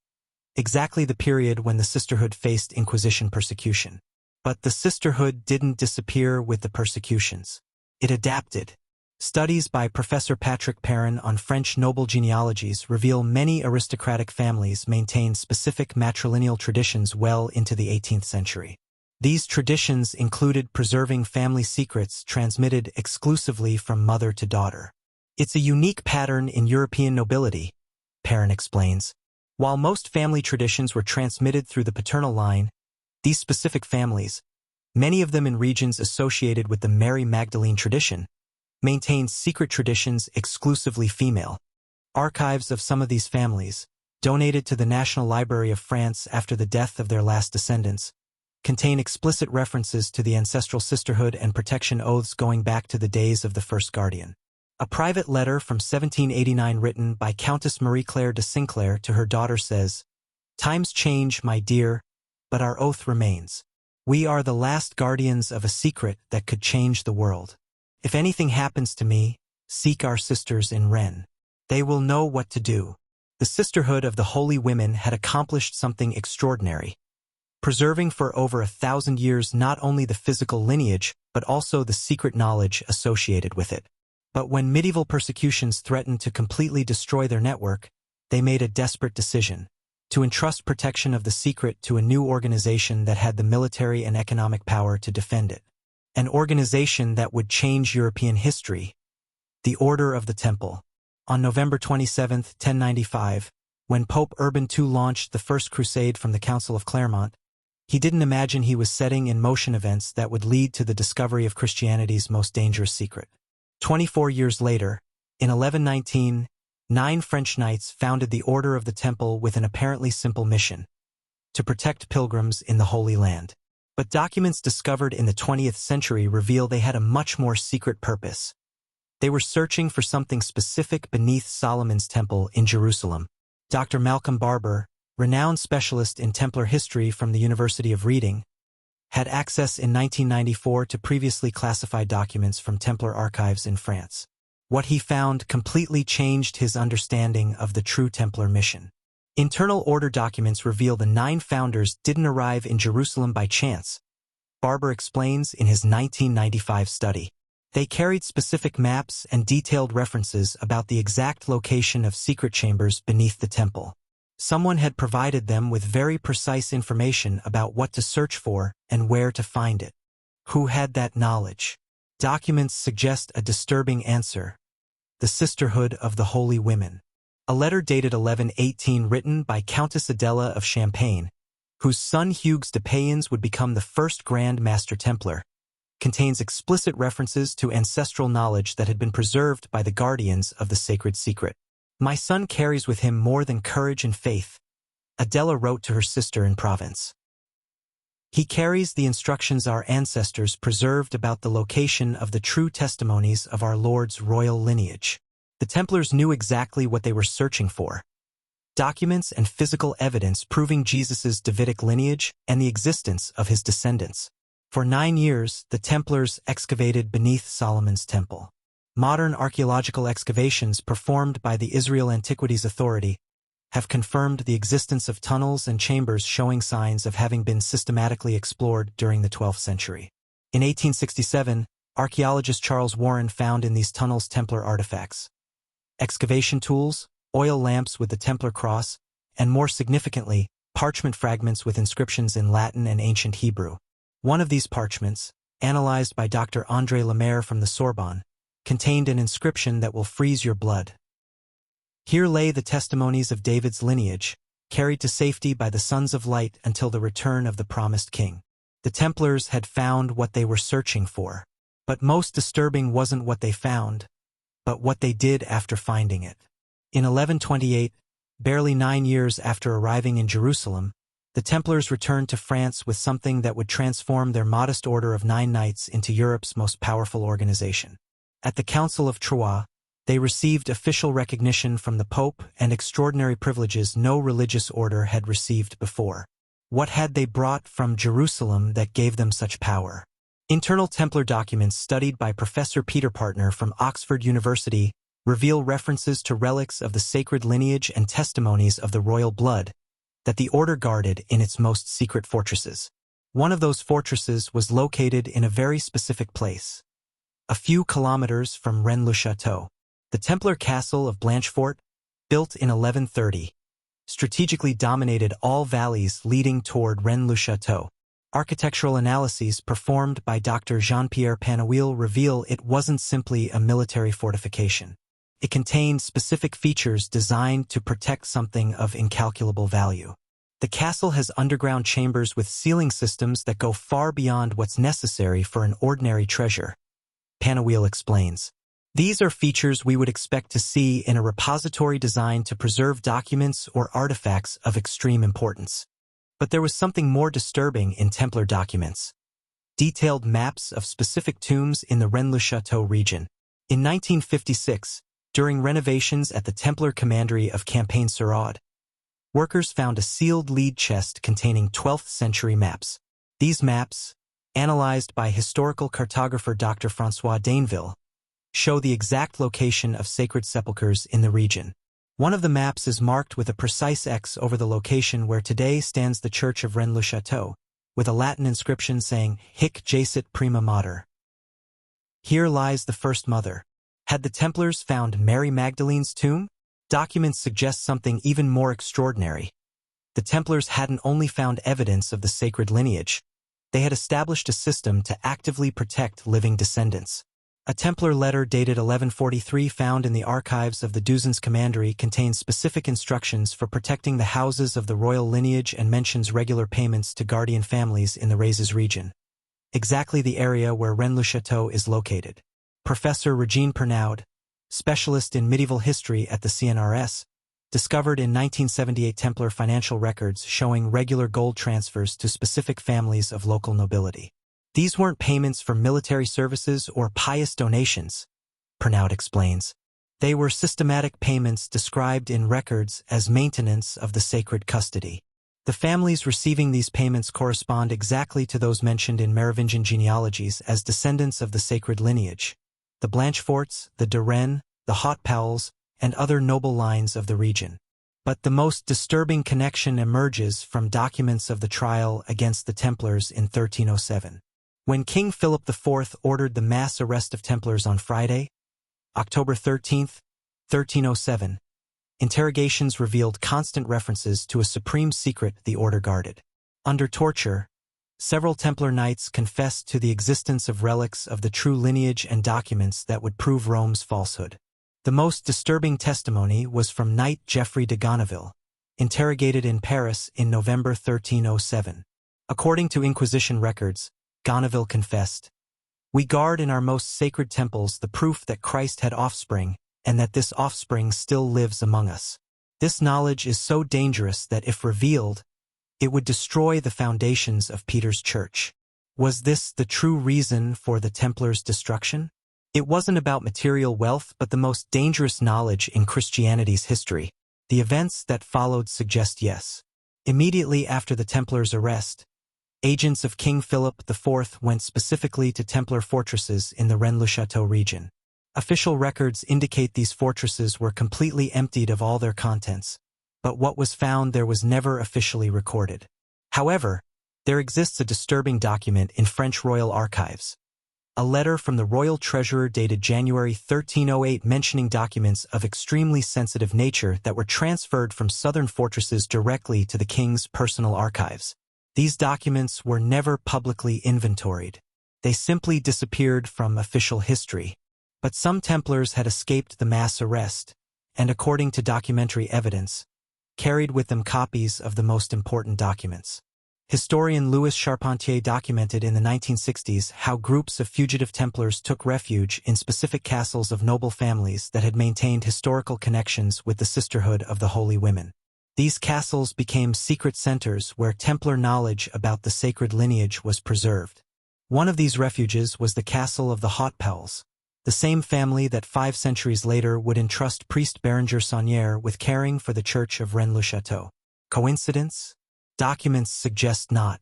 exactly the period when the sisterhood faced Inquisition persecution. But the sisterhood didn't disappear with the persecutions. It adapted. Studies by Professor Patrick Perrin on French noble genealogies reveal many aristocratic families maintained specific matrilineal traditions well into the 18th century. These traditions included preserving family secrets transmitted exclusively from mother to daughter. It's a unique pattern in European nobility, Perrin explains. While most family traditions were transmitted through the paternal line, these specific families, many of them in regions associated with the Mary Magdalene tradition, maintained secret traditions exclusively female. Archives of some of these families, donated to the National Library of France after the death of their last descendants, contain explicit references to the ancestral sisterhood and protection oaths going back to the days of the first guardian. A private letter from 1789 written by Countess Marie-Claire de Sinclair to her daughter says, "Times change, my dear, but our oath remains. We are the last guardians of a secret that could change the world. If anything happens to me, seek our sisters in Rennes. They will know what to do." The sisterhood of the holy women had accomplished something extraordinary, preserving for over 1,000 years not only the physical lineage, but also the secret knowledge associated with it. But when medieval persecutions threatened to completely destroy their network, they made a desperate decision: to entrust protection of the secret to a new organization that had the military and economic power to defend it. An organization that would change European history: the Order of the Temple. On November 27, 1095, when Pope Urban II launched the First Crusade from the Council of Clermont, he didn't imagine he was setting in motion events that would lead to the discovery of Christianity's most dangerous secret. 24 years later, in 1119, 9 French knights founded the Order of the Temple with an apparently simple mission: to protect pilgrims in the Holy Land. But documents discovered in the 20th century reveal they had a much more secret purpose. They were searching for something specific beneath Solomon's Temple in Jerusalem. Dr. Malcolm Barber, renowned specialist in Templar history from the University of Reading, had access in 1994 to previously classified documents from Templar archives in France. What he found completely changed his understanding of the true Templar mission. Internal order documents reveal the 9 founders didn't arrive in Jerusalem by chance, Barber explains in his 1995 study. They carried specific maps and detailed references about the exact location of secret chambers beneath the temple. Someone had provided them with very precise information about what to search for and where to find it. Who had that knowledge? Documents suggest a disturbing answer: the Sisterhood of the Holy Women. A letter dated 1118 written by Countess Adela of Champagne, whose son Hugues de Payens would become the first Grand Master Templar, contains explicit references to ancestral knowledge that had been preserved by the guardians of the sacred secret. "My son carries with him more than courage and faith," Adela wrote to her sister in Provence. "He carries the instructions our ancestors preserved about the location of the true testimonies of our Lord's royal lineage." The Templars knew exactly what they were searching for: documents and physical evidence proving Jesus's Davidic lineage and the existence of his descendants. For 9 years, the Templars excavated beneath Solomon's Temple. Modern archaeological excavations performed by the Israel Antiquities Authority have confirmed the existence of tunnels and chambers showing signs of having been systematically explored during the 12th century. In 1867, archaeologist Charles Warren found in these tunnels Templar artifacts: excavation tools, oil lamps with the Templar cross, and more significantly, parchment fragments with inscriptions in Latin and ancient Hebrew. One of these parchments, analyzed by Dr. André Lemaire from the Sorbonne, contained an inscription that will freeze your blood. Here lay the testimonies of David's lineage, carried to safety by the Sons of Light until the return of the promised king. The Templars had found what they were searching for. But most disturbing wasn't what they found, but what they did after finding it. In 1128, barely 9 years after arriving in Jerusalem, the Templars returned to France with something that would transform their modest order of 9 knights into Europe's most powerful organization. At the Council of Troyes, they received official recognition from the Pope and extraordinary privileges no religious order had received before. What had they brought from Jerusalem that gave them such power? Internal Templar documents studied by Professor Peter Partner from Oxford University reveal references to relics of the sacred lineage and testimonies of the royal blood that the order guarded in its most secret fortresses. One of those fortresses was located in a very specific place, a few kilometers from Rennes-le-Château. The Templar castle of Blanchefort, built in 1130, strategically dominated all valleys leading toward Rennes-le-Château. Architectural analyses performed by Dr. Jean-Pierre Panouil reveal it wasn't simply a military fortification. It contained specific features designed to protect something of incalculable value. The castle has underground chambers with ceiling systems that go far beyond what's necessary for an ordinary treasure, Panouil explains. These are features we would expect to see in a repository designed to preserve documents or artifacts of extreme importance. But there was something more disturbing in Templar documents: detailed maps of specific tombs in the Rennes-le-Château region. In 1956, during renovations at the Templar commandery of Campagne-sur-Aude, workers found a sealed lead chest containing 12th century maps. These maps, analyzed by historical cartographer Dr. François Dainville, show the exact location of sacred sepulchres in the region. One of the maps is marked with a precise X over the location where today stands the church of Rennes-le-Château, with a Latin inscription saying, "Hic jacet prima mater." Here lies the first mother. Had the Templars found Mary Magdalene's tomb? Documents suggest something even more extraordinary. The Templars hadn't only found evidence of the sacred lineage, they had established a system to actively protect living descendants. A Templar letter dated 1143 found in the archives of the Duzens Commandery contains specific instructions for protecting the houses of the royal lineage and mentions regular payments to guardian families in the Rhézes region, exactly the area where Rennes-le-Château is located. Professor Regine Pernaud, specialist in medieval history at the CNRS, discovered in 1978 Templar financial records showing regular gold transfers to specific families of local nobility. These weren't payments for military services or pious donations, Pernaud explains. They were systematic payments described in records as maintenance of the sacred custody. The families receiving these payments correspond exactly to those mentioned in Merovingian genealogies as descendants of the sacred lineage: the Blancheforts, the de Rennes, the Hautpauls, and other noble lines of the region. But the most disturbing connection emerges from documents of the trial against the Templars in 1307. When King Philip IV ordered the mass arrest of Templars on Friday, October 13, 1307, interrogations revealed constant references to a supreme secret the order guarded. Under torture, several Templar knights confessed to the existence of relics of the true lineage and documents that would prove Rome's falsehood. The most disturbing testimony was from Knight Geoffrey de Gonneville, interrogated in Paris in November 1307. According to Inquisition records, Gonaville confessed, "We guard in our most sacred temples the proof that Christ had offspring, and that this offspring still lives among us. This knowledge is so dangerous that if revealed, it would destroy the foundations of Peter's church." Was this the true reason for the Templars' destruction? It wasn't about material wealth but the most dangerous knowledge in Christianity's history. The events that followed suggest yes. Immediately after the Templars' arrest, agents of King Philip IV went specifically to Templar fortresses in the Rennes-le-Château region. Official records indicate these fortresses were completely emptied of all their contents, but what was found there was never officially recorded. However, there exists a disturbing document in French royal archives. A letter from the royal treasurer dated January 1308 mentioning documents of extremely sensitive nature that were transferred from southern fortresses directly to the king's personal archives. These documents were never publicly inventoried. They simply disappeared from official history. But some Templars had escaped the mass arrest, and according to documentary evidence, carried with them copies of the most important documents. Historian Louis Charpentier documented in the 1960s how groups of fugitive Templars took refuge in specific castles of noble families that had maintained historical connections with the Sisterhood of the Holy Women. These castles became secret centers where Templar knowledge about the sacred lineage was preserved. One of these refuges was the castle of the Hautepels, the same family that 5 centuries later would entrust priest Berenger Saunière with caring for the church of Rennes-le-Château. Coincidence? Documents suggest not.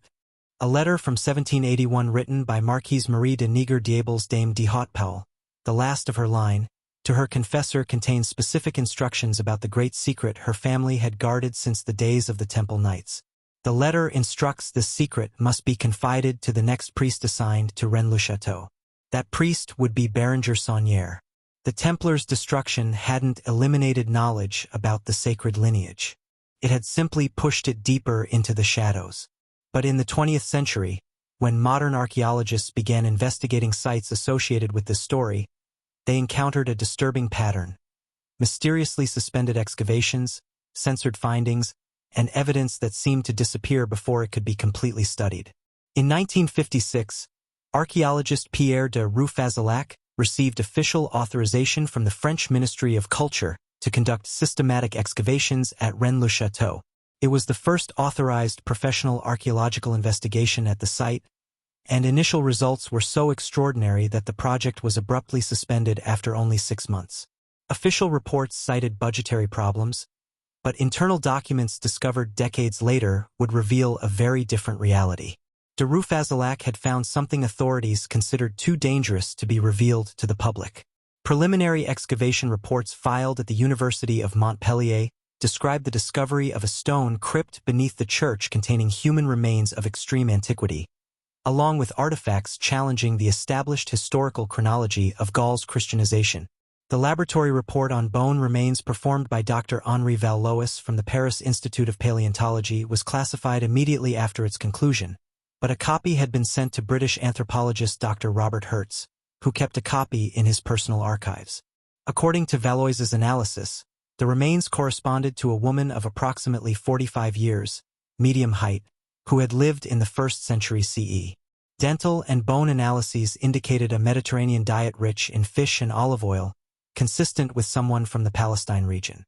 A letter from 1781 written by Marquise Marie de Niger-Diables Dame de Hautepel, the last of her line, to her confessor contains specific instructions about the great secret her family had guarded since the days of the Temple Knights. The letter instructs this secret must be confided to the next priest assigned to Rennes-le-Château. That priest would be Berenger Saunière. The Templars' destruction hadn't eliminated knowledge about the sacred lineage. It had simply pushed it deeper into the shadows. But in the 20th century, when modern archaeologists began investigating sites associated with this story, they encountered a disturbing pattern: mysteriously suspended excavations, censored findings, and evidence that seemed to disappear before it could be completely studied. In 1956, archaeologist Pierre de Roufazillac received official authorization from the French Ministry of Culture to conduct systematic excavations at Rennes-le-Château. It was the first authorized professional archaeological investigation at the site, and initial results were so extraordinary that the project was abruptly suspended after only 6 months. Official reports cited budgetary problems, but internal documents discovered decades later would reveal a very different reality. De Roufazillac had found something authorities considered too dangerous to be revealed to the public. Preliminary excavation reports filed at the University of Montpellier described the discovery of a stone crypt beneath the church containing human remains of extreme antiquity, along with artifacts challenging the established historical chronology of Gaul's Christianization. The laboratory report on bone remains performed by Dr. Henri Vallois from the Paris Institute of Paleontology was classified immediately after its conclusion, but a copy had been sent to British anthropologist Dr. Robert Hertz, who kept a copy in his personal archives. According to Vallois's analysis, the remains corresponded to a woman of approximately 45 years, medium height, who had lived in the 1st century CE. Dental and bone analyses indicated a Mediterranean diet rich in fish and olive oil, consistent with someone from the Palestine region.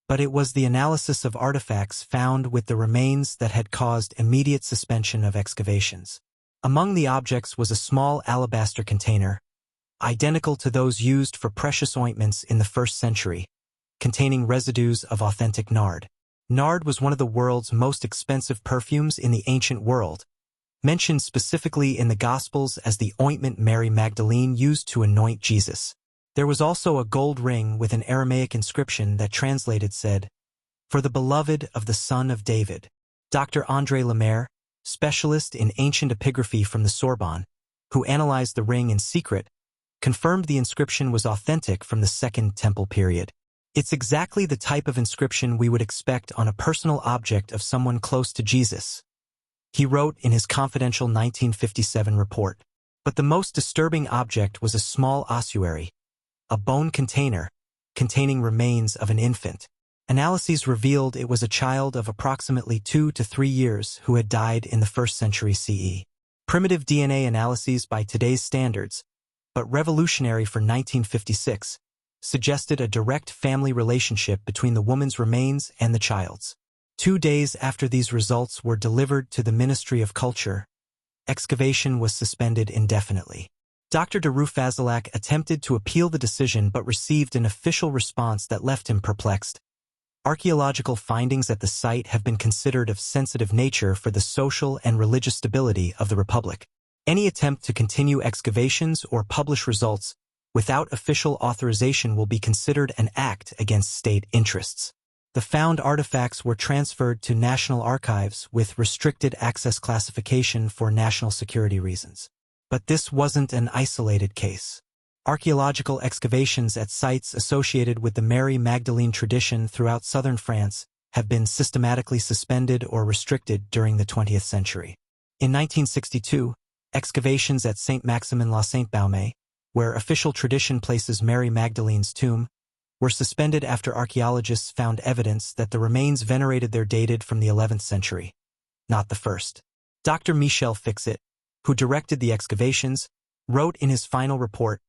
But it was the analysis of artifacts found with the remains that had caused immediate suspension of excavations. Among the objects was a small alabaster container, identical to those used for precious ointments in the 1st century, containing residues of authentic nard. Nard was one of the world's most expensive perfumes in the ancient world, mentioned specifically in the Gospels as the ointment Mary Magdalene used to anoint Jesus. There was also a gold ring with an Aramaic inscription that translated said, "For the beloved of the Son of David." Dr. André Lemaire, specialist in ancient epigraphy from the Sorbonne, who analyzed the ring in secret, confirmed the inscription was authentic from the Second Temple period. It's exactly the type of inscription we would expect on a personal object of someone close to Jesus, he wrote in his confidential 1957 report. But the most disturbing object was a small ossuary, a bone container containing remains of an infant. Analyses revealed it was a child of approximately 2 to 3 years who had died in the 1st century CE. Primitive DNA analyses by today's standards, but revolutionary for 1956, suggested a direct family relationship between the woman's remains and the child's. 2 days after these results were delivered to the Ministry of Culture, excavation was suspended indefinitely. Dr. de Roufazilac attempted to appeal the decision but received an official response that left him perplexed. Archaeological findings at the site have been considered of sensitive nature for the social and religious stability of the Republic. Any attempt to continue excavations or publish results without official authorization will be considered an act against state interests. The found artifacts were transferred to National Archives with restricted access classification for national security reasons. But this wasn't an isolated case. Archaeological excavations at sites associated with the Mary Magdalene tradition throughout southern France have been systematically suspended or restricted during the 20th century. In 1962, excavations at Saint-Maximin-la-Sainte-Baume, where official tradition places Mary Magdalene's tomb, were suspended after archaeologists found evidence that the remains venerated there dated from the 11th century, not the 1st. Dr. Michel Fixet, who directed the excavations, wrote in his final report,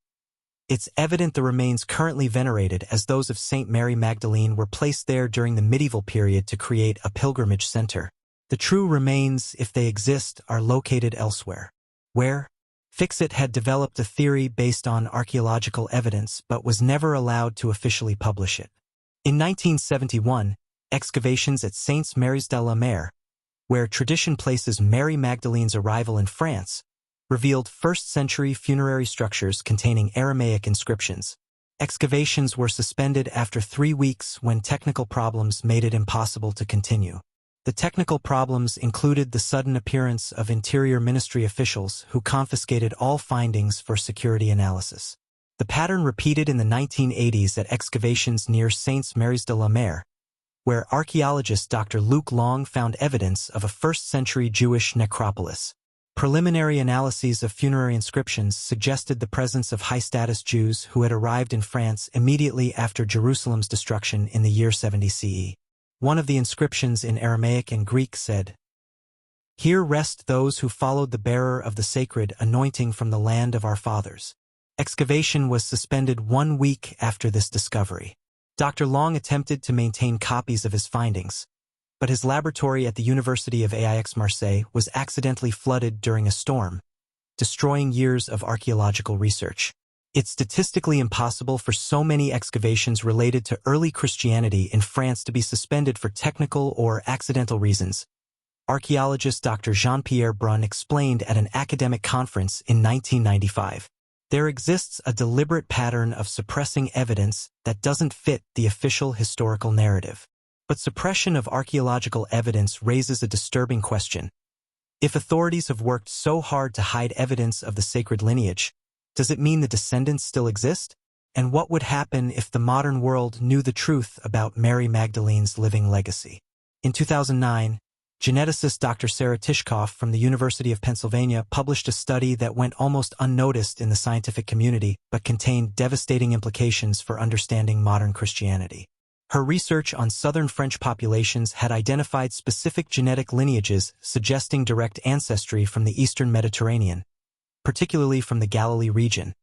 "It's evident the remains currently venerated as those of Saint Mary Magdalene were placed there during the medieval period to create a pilgrimage center. The true remains, if they exist, are located elsewhere." Where? Fixet had developed a theory based on archaeological evidence but was never allowed to officially publish it. In 1971, excavations at Saints Mary's de la Mer, where tradition places Mary Magdalene's arrival in France, revealed 1st-century funerary structures containing Aramaic inscriptions. Excavations were suspended after 3 weeks when technical problems made it impossible to continue. The technical problems included the sudden appearance of Interior Ministry officials who confiscated all findings for security analysis. The pattern repeated in the 1980s at excavations near Saints Mary's de la Mer, where archaeologist Dr. Luc Long found evidence of a 1st-century Jewish necropolis. Preliminary analyses of funerary inscriptions suggested the presence of high-status Jews who had arrived in France immediately after Jerusalem's destruction in the year 70 CE. One of the inscriptions in Aramaic and Greek said, "Here rest those who followed the bearer of the sacred anointing from the land of our fathers." Excavation was suspended 1 week after this discovery. Dr. Long attempted to maintain copies of his findings, but his laboratory at the University of Aix-Marseille was accidentally flooded during a storm, destroying years of archaeological research. It's statistically impossible for so many excavations related to early Christianity in France to be suspended for technical or accidental reasons. Archaeologist Dr. Jean-Pierre Brun explained at an academic conference in 1995. There exists a deliberate pattern of suppressing evidence that doesn't fit the official historical narrative. But suppression of archaeological evidence raises a disturbing question. If authorities have worked so hard to hide evidence of the sacred lineage, does it mean the descendants still exist? And what would happen if the modern world knew the truth about Mary Magdalene's living legacy? In 2009, geneticist Dr. Sarah Tishkoff from the University of Pennsylvania published a study that went almost unnoticed in the scientific community but contained devastating implications for understanding modern Christianity. Her research on southern French populations had identified specific genetic lineages suggesting direct ancestry from the eastern Mediterranean, particularly from the Galilee region,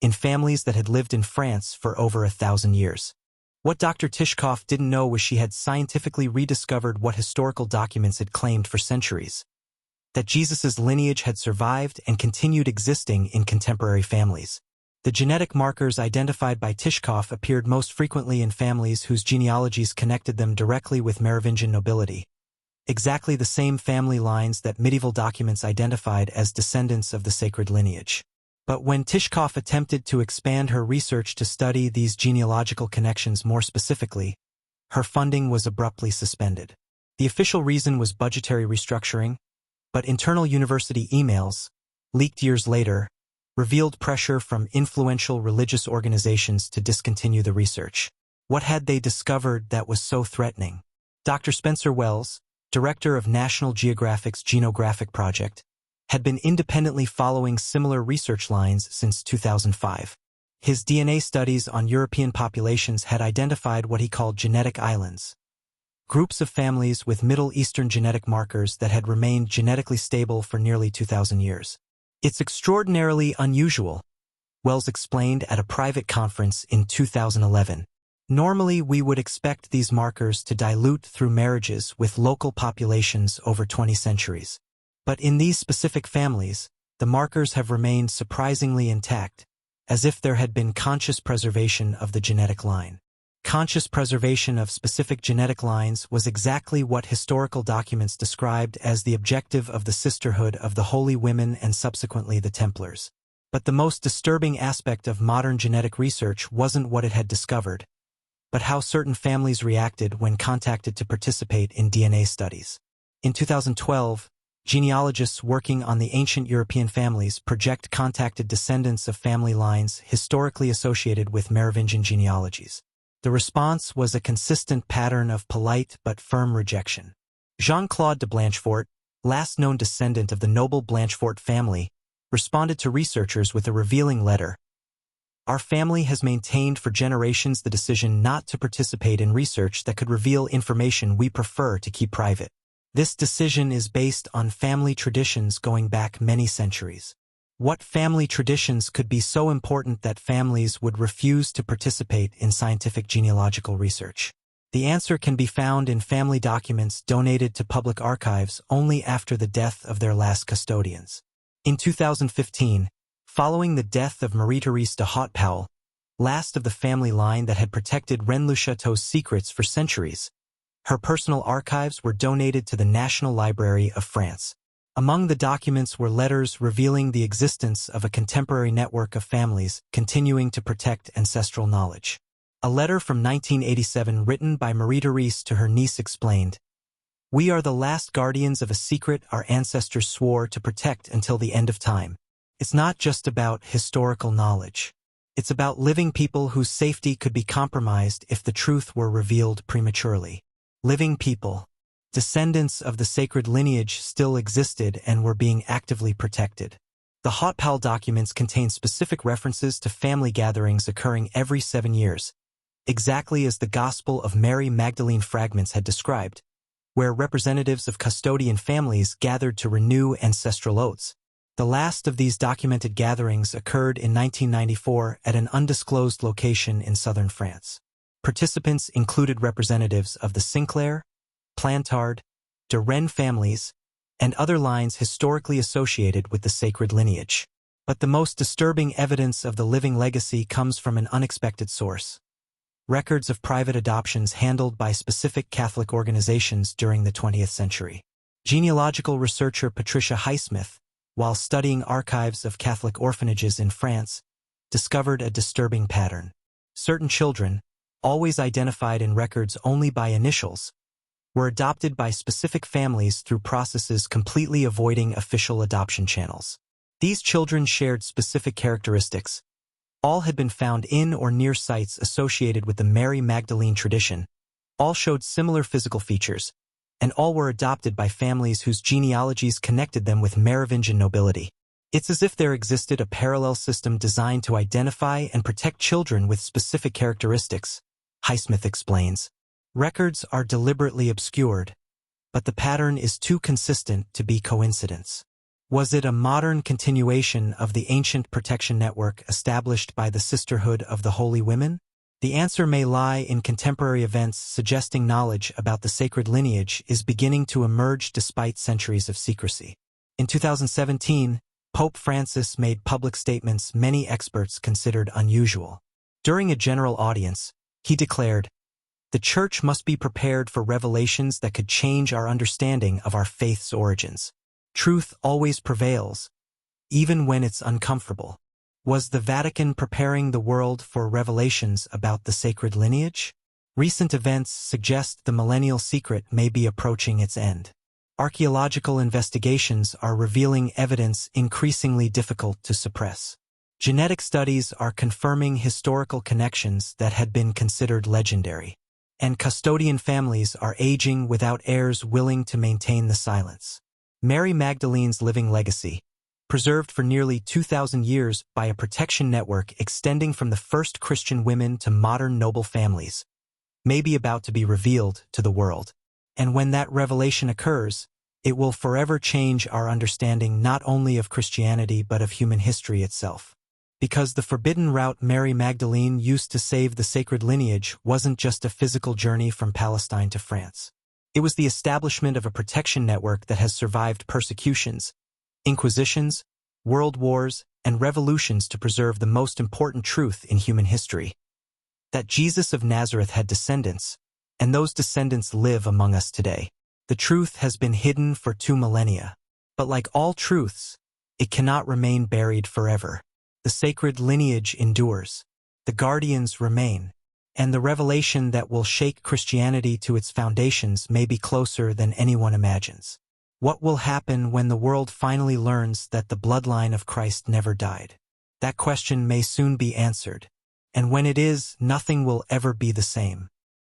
in families that had lived in France for over 1,000 years. What Dr. Tishkoff didn't know was she had scientifically rediscovered what historical documents had claimed for centuries, that Jesus's lineage had survived and continued existing in contemporary families. The genetic markers identified by Tishkoff appeared most frequently in families whose genealogies connected them directly with Merovingian nobility, exactly the same family lines that medieval documents identified as descendants of the sacred lineage. But when Tishkoff attempted to expand her research to study these genealogical connections more specifically, her funding was abruptly suspended. The official reason was budgetary restructuring, but internal university emails, leaked years later, revealed pressure from influential religious organizations to discontinue the research. What had they discovered that was so threatening? Dr. Spencer Wells, director of National Geographic's Genographic Project, had been independently following similar research lines since 2005. His DNA studies on European populations had identified what he called genetic islands, groups of families with Middle Eastern genetic markers that had remained genetically stable for nearly 2,000 years. It's extraordinarily unusual, Wells explained at a private conference in 2011. Normally, we would expect these markers to dilute through marriages with local populations over 20 centuries. But in these specific families, the markers have remained surprisingly intact, as if there had been conscious preservation of the genetic line. Conscious preservation of specific genetic lines was exactly what historical documents described as the objective of the Sisterhood of the Holy Women and subsequently the Templars. But the most disturbing aspect of modern genetic research wasn't what it had discovered, but how certain families reacted when contacted to participate in DNA studies. In 2012, genealogists working on the ancient European families project contacted descendants of family lines historically associated with Merovingian genealogies. The response was a consistent pattern of polite but firm rejection. Jean-Claude de Blanchefort, last known descendant of the noble Blanchefort family, responded to researchers with a revealing letter. Our family has maintained for generations the decision not to participate in research that could reveal information we prefer to keep private. This decision is based on family traditions going back many centuries. What family traditions could be so important that families would refuse to participate in scientific genealogical research? The answer can be found in family documents donated to public archives only after the death of their last custodians. In 2015, following the death of Marie-Therese de Hautpoul, last of the family line that had protected Rennes-le-Château's secrets for centuries, her personal archives were donated to the National Library of France. Among the documents were letters revealing the existence of a contemporary network of families continuing to protect ancestral knowledge. A letter from 1987 written by Marie-Therese to her niece explained, "We are the last guardians of a secret our ancestors swore to protect until the end of time. It's not just about historical knowledge. It's about living people whose safety could be compromised if the truth were revealed prematurely. Living people. Descendants of the sacred lineage still existed and were being actively protected." The Hautpoul documents contain specific references to family gatherings occurring every 7 years, exactly as the Gospel of Mary Magdalene fragments had described, where representatives of custodian families gathered to renew ancestral oaths. The last of these documented gatherings occurred in 1994 at an undisclosed location in southern France. Participants included representatives of the Sinclair, Plantard, de Rennes families, and other lines historically associated with the sacred lineage. But the most disturbing evidence of the living legacy comes from an unexpected source: records of private adoptions handled by specific Catholic organizations during the 20th century. Genealogical researcher Patricia Highsmith, while studying archives of Catholic orphanages in France, discovered a disturbing pattern. Certain children, always identified in records only by initials, were adopted by specific families through processes completely avoiding official adoption channels. These children shared specific characteristics. All had been found in or near sites associated with the Mary Magdalene tradition. All showed similar physical features, and all were adopted by families whose genealogies connected them with Merovingian nobility. It's as if there existed a parallel system designed to identify and protect children with specific characteristics, Highsmith explains. Records are deliberately obscured, but the pattern is too consistent to be coincidence. Was it a modern continuation of the ancient protection network established by the Sisterhood of the Holy Women? The answer may lie in contemporary events suggesting knowledge about the sacred lineage is beginning to emerge despite centuries of secrecy. In 2017, Pope Francis made public statements many experts considered unusual. During a general audience, he declared, "The Church must be prepared for revelations that could change our understanding of our faith's origins. Truth always prevails, even when it's uncomfortable." Was the Vatican preparing the world for revelations about the sacred lineage? Recent events suggest the millennial secret may be approaching its end. Archaeological investigations are revealing evidence increasingly difficult to suppress. Genetic studies are confirming historical connections that had been considered legendary. And custodian families are aging without heirs willing to maintain the silence. Mary Magdalene's living legacy. preserved for nearly 2,000 years by a protection network extending from the first Christian women to modern noble families, may be about to be revealed to the world. And when that revelation occurs, it will forever change our understanding not only of Christianity but of human history itself. Because the forbidden route Mary Magdalene used to save the sacred lineage wasn't just a physical journey from Palestine to France. It was the establishment of a protection network that has survived persecutions, inquisitions, world wars, and revolutions to preserve the most important truth in human history: that Jesus of Nazareth had descendants, and those descendants live among us today. The truth has been hidden for 2 millennia, but like all truths, it cannot remain buried forever. The sacred lineage endures, the guardians remain, and the revelation that will shake Christianity to its foundations may be closer than anyone imagines. What will happen when the world finally learns that the bloodline of Christ never died? That question may soon be answered, and when it is, nothing will ever be the same.